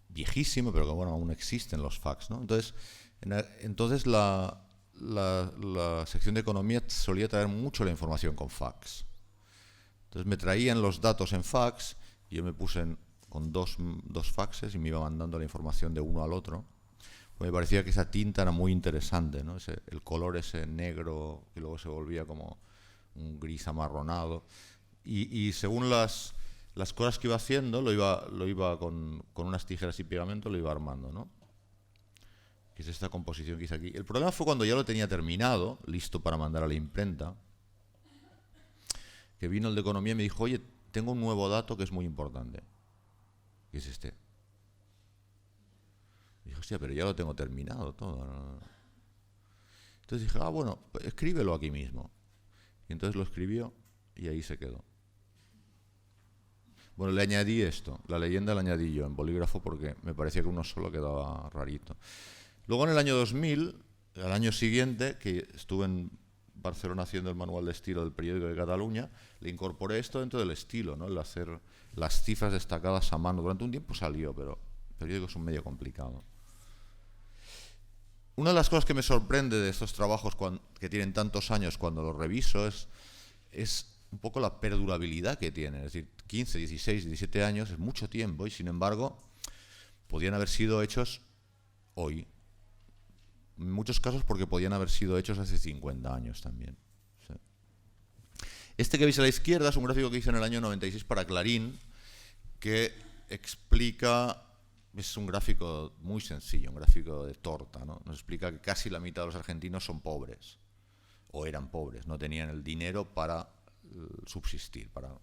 viejísimo, pero que bueno, aún existen los fax, ¿no? Entonces la sección de economía solía traer mucho la información con fax. Entonces me traían los datos en fax y yo me puse con dos faxes y me iba mandando la información de uno al otro. Pues me parecía que esa tinta era muy interesante, ¿no? El color ese negro que luego se volvía como un gris amarronado. Y según las cosas que iba haciendo, lo iba con unas tijeras y pegamento, lo iba armando, ¿no? Que es esta composición que hice aquí. El problema fue cuando ya lo tenía terminado, listo para mandar a la imprenta, que vino el de economía y me dijo, oye, tengo un nuevo dato que es muy importante. Y es este. Y dije, hostia, pero ya lo tengo terminado todo, ¿no? Entonces dije, bueno, pues escríbelo aquí mismo. Y entonces lo escribió y ahí se quedó. Bueno, le añadí esto, la leyenda la añadí yo en bolígrafo porque me parecía que uno solo quedaba rarito. Luego en el año 2000, al año siguiente, que estuve en Barcelona haciendo el manual de estilo del periódico de Cataluña, le incorporé esto dentro del estilo, ¿no? El hacer las cifras destacadas a mano. Durante un tiempo salió, pero el periódico es un medio complicado. Una de las cosas que me sorprende de estos trabajos que tienen tantos años cuando los reviso es un poco la perdurabilidad que tienen. Es decir, 15, 16, 17 años es mucho tiempo y sin embargo podían haber sido hechos hoy. En muchos casos porque podían haber sido hechos hace 50 años también. Sí. Este que veis a la izquierda es un gráfico que hice en el año 96 para Clarín, que explica, es un gráfico muy sencillo, un gráfico de torta, ¿no? Nos explica que casi la mitad de los argentinos son pobres, o eran pobres, no tenían el dinero para subsistir, para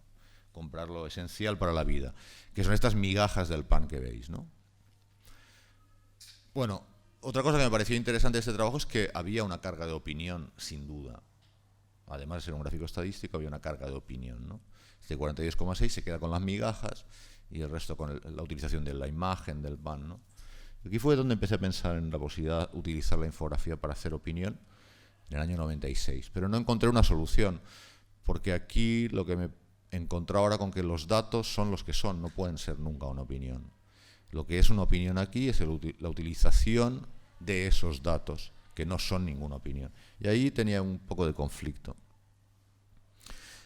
comprar lo esencial para la vida, que son estas migajas del pan que veis, ¿no? Bueno, otra cosa que me pareció interesante de este trabajo es que había una carga de opinión, sin duda. Además de ser un gráfico estadístico, había una carga de opinión, ¿no? Este 42,6 se queda con las migajas y el resto con la utilización de la imagen del pan, ¿no? Aquí fue donde empecé a pensar en la posibilidad de utilizar la infografía para hacer opinión en el año 96. Pero no encontré una solución, porque aquí lo que me encontré ahora con que los datos son los que son, no pueden ser nunca una opinión. Lo que es una opinión aquí es la utilización de esos datos, que no son ninguna opinión. Y ahí tenía un poco de conflicto.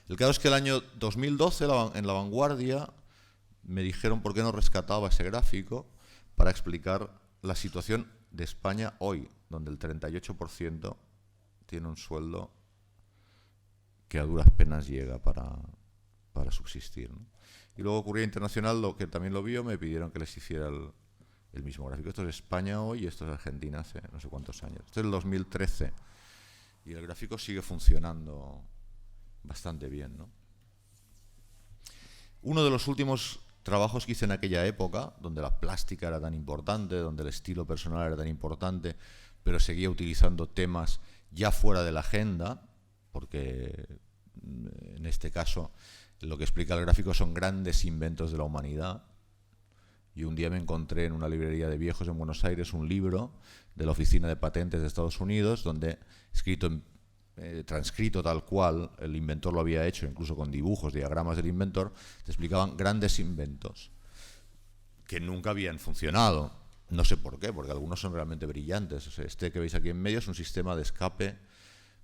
El caso es que el año 2012, en La Vanguardia, me dijeron por qué no rescataba ese gráfico para explicar la situación de España hoy, donde el 38% tiene un sueldo que a duras penas llega para subsistir, ¿no? Y luego Ocurrida Internacional, que también lo vio, me pidieron que les hiciera el mismo gráfico. Esto es España hoy y esto es Argentina hace no sé cuántos años. Este es el 2013 y el gráfico sigue funcionando bastante bien, ¿no? Uno de los últimos trabajos que hice en aquella época, donde la plástica era tan importante, donde el estilo personal era tan importante, pero seguía utilizando temas ya fuera de la agenda, porque en este caso lo que explica el gráfico son grandes inventos de la humanidad. Y un día me encontré en una librería de viejos en Buenos Aires un libro de la Oficina de Patentes de Estados Unidos, donde transcrito tal cual, el inventor lo había hecho, incluso con dibujos, diagramas del inventor, te explicaban grandes inventos que nunca habían funcionado. No sé por qué, porque algunos son realmente brillantes. O sea, este que veis aquí en medio es un sistema de escape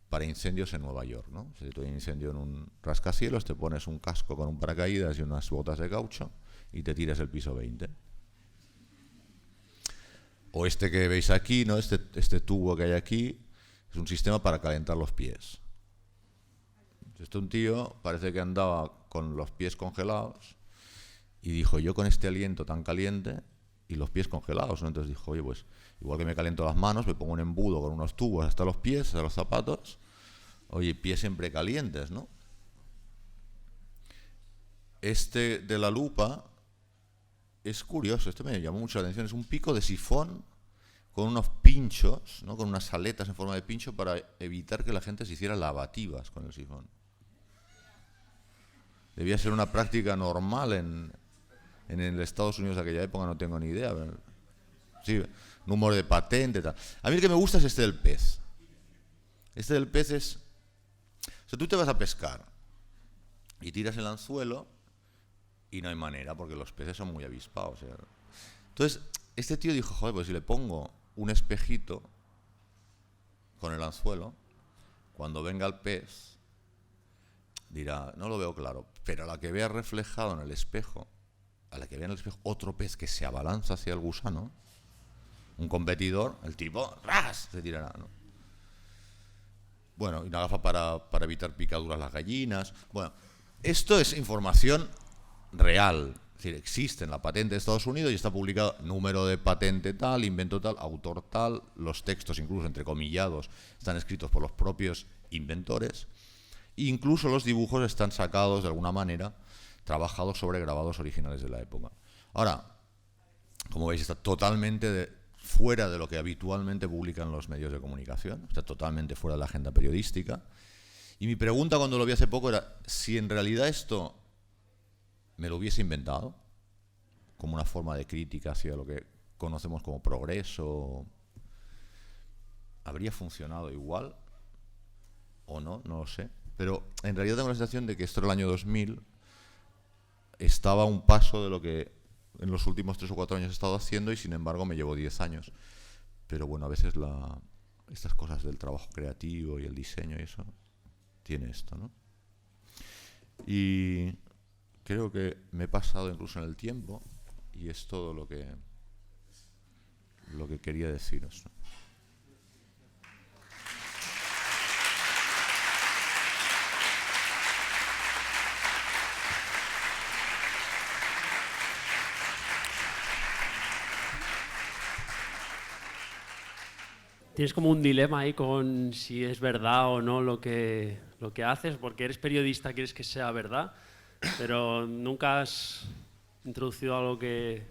para incendios en Nueva York, ¿no? Si tú hay un incendio en un rascacielos, te pones un casco con un paracaídas y unas botas de caucho y te tiras el piso 20. O este que veis aquí, ¿no? Este tubo que hay aquí es un sistema para calentar los pies. Un tío parece que andaba con los pies congelados y dijo, yo con este aliento tan caliente y los pies congelados, ¿no? Entonces dijo, oye, pues igual que me caliento las manos, me pongo un embudo con unos tubos hasta los pies, hasta los zapatos. Oye, pies siempre calientes, ¿no? Este de la lupa es curioso, este me llamó mucho la atención. Es un pico de sifón con unos pinchos, ¿no? Con unas aletas en forma de pincho para evitar que la gente se hiciera lavativas con el sifón. Debía ser una práctica normal en el Estados Unidos de aquella época, no tengo ni idea. Sí, número de patente, tal. A mí el que me gusta es este del pez. Este del pez es... O sea, tú te vas a pescar y tiras el anzuelo y no hay manera, porque los peces son muy avispados. O sea. Entonces, este tío dijo, joder, pues si le pongo un espejito con el anzuelo, cuando venga el pez, dirá, no lo veo claro, pero a la que vea reflejado en el espejo, otro pez que se abalanza hacia el gusano, un competidor, el tipo, ¡ras!, se tirará, ¿no? Bueno, y una gafa para evitar picaduras las gallinas. Bueno, esto es información real. Es decir, existe en la patente de Estados Unidos y está publicado número de patente tal, invento tal, autor tal, los textos incluso entrecomillados están escritos por los propios inventores, e incluso los dibujos están sacados de alguna manera, trabajados sobre grabados originales de la época. Ahora, como veis, está totalmente fuera de lo que habitualmente publican los medios de comunicación, está totalmente fuera de la agenda periodística. Y mi pregunta cuando lo vi hace poco era si en realidad esto me lo hubiese inventado como una forma de crítica hacia lo que conocemos como progreso, ¿habría funcionado igual o no? No lo sé. Pero en realidad tengo la sensación de que esto era el año 2000, estaba a un paso de lo que en los últimos 3 o 4 años he estado haciendo y sin embargo me llevo 10 años. Pero bueno, a veces estas cosas del trabajo creativo y el diseño y eso, tiene esto, ¿no? Y creo que me he pasado incluso en el tiempo y es todo lo que quería deciros, ¿no? Tienes como un dilema ahí con si es verdad o no lo que haces, porque eres periodista, quieres que sea verdad, pero nunca has introducido algo que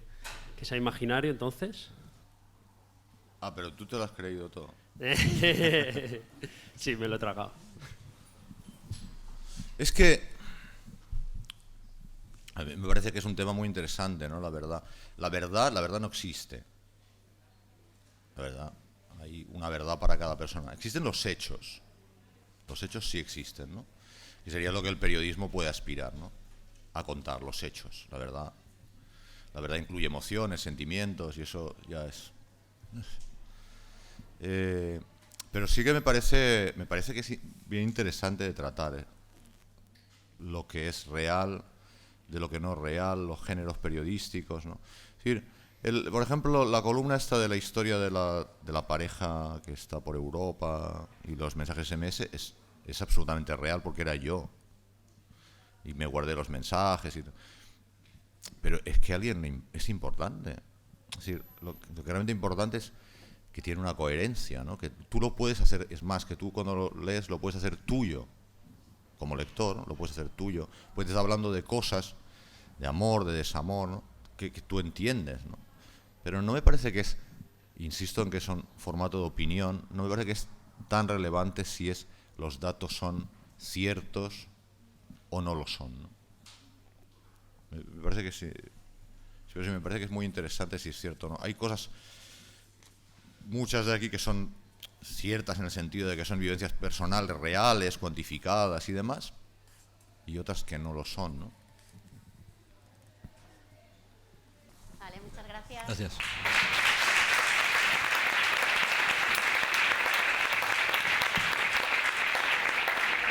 sea imaginario, entonces. Ah, pero tú te lo has creído todo. Sí, me lo he tragado. Es que a mí me parece que es un tema muy interesante, ¿no? La verdad no existe. La verdad. Hay una verdad para cada persona. Existen los hechos. Los hechos sí existen, ¿no? Y sería lo que el periodismo puede aspirar, ¿no? A contar los hechos. La verdad incluye emociones, sentimientos y eso ya es. Pero sí que me parece que es bien interesante de tratar lo que es real, de lo que no es real, los géneros periodísticos, ¿no? Es decir, por ejemplo, la columna esta de la historia de la pareja que está por Europa y los mensajes SMS es absolutamente real porque era yo. Y me guardé los mensajes. Pero es que alguien es importante. Es decir, lo que realmente importante es que tiene una coherencia, ¿no? Que tú lo puedes hacer, es más, que tú cuando lo lees lo puedes hacer tuyo, como lector, ¿no? Lo puedes hacer tuyo. Puedes estar hablando de cosas, de amor, de desamor, ¿no? que tú entiendes, ¿no? Pero no me parece que es, insisto en que son formato de opinión, no me parece que es tan relevante si los datos son ciertos o no lo son, ¿no? Me parece que sí. Pero sí, me parece que es muy interesante si es cierto o no. Hay cosas, muchas de aquí que son ciertas en el sentido de que son vivencias personales, reales, cuantificadas y demás, y otras que no lo son, ¿no? Vale, muchas gracias. Gracias.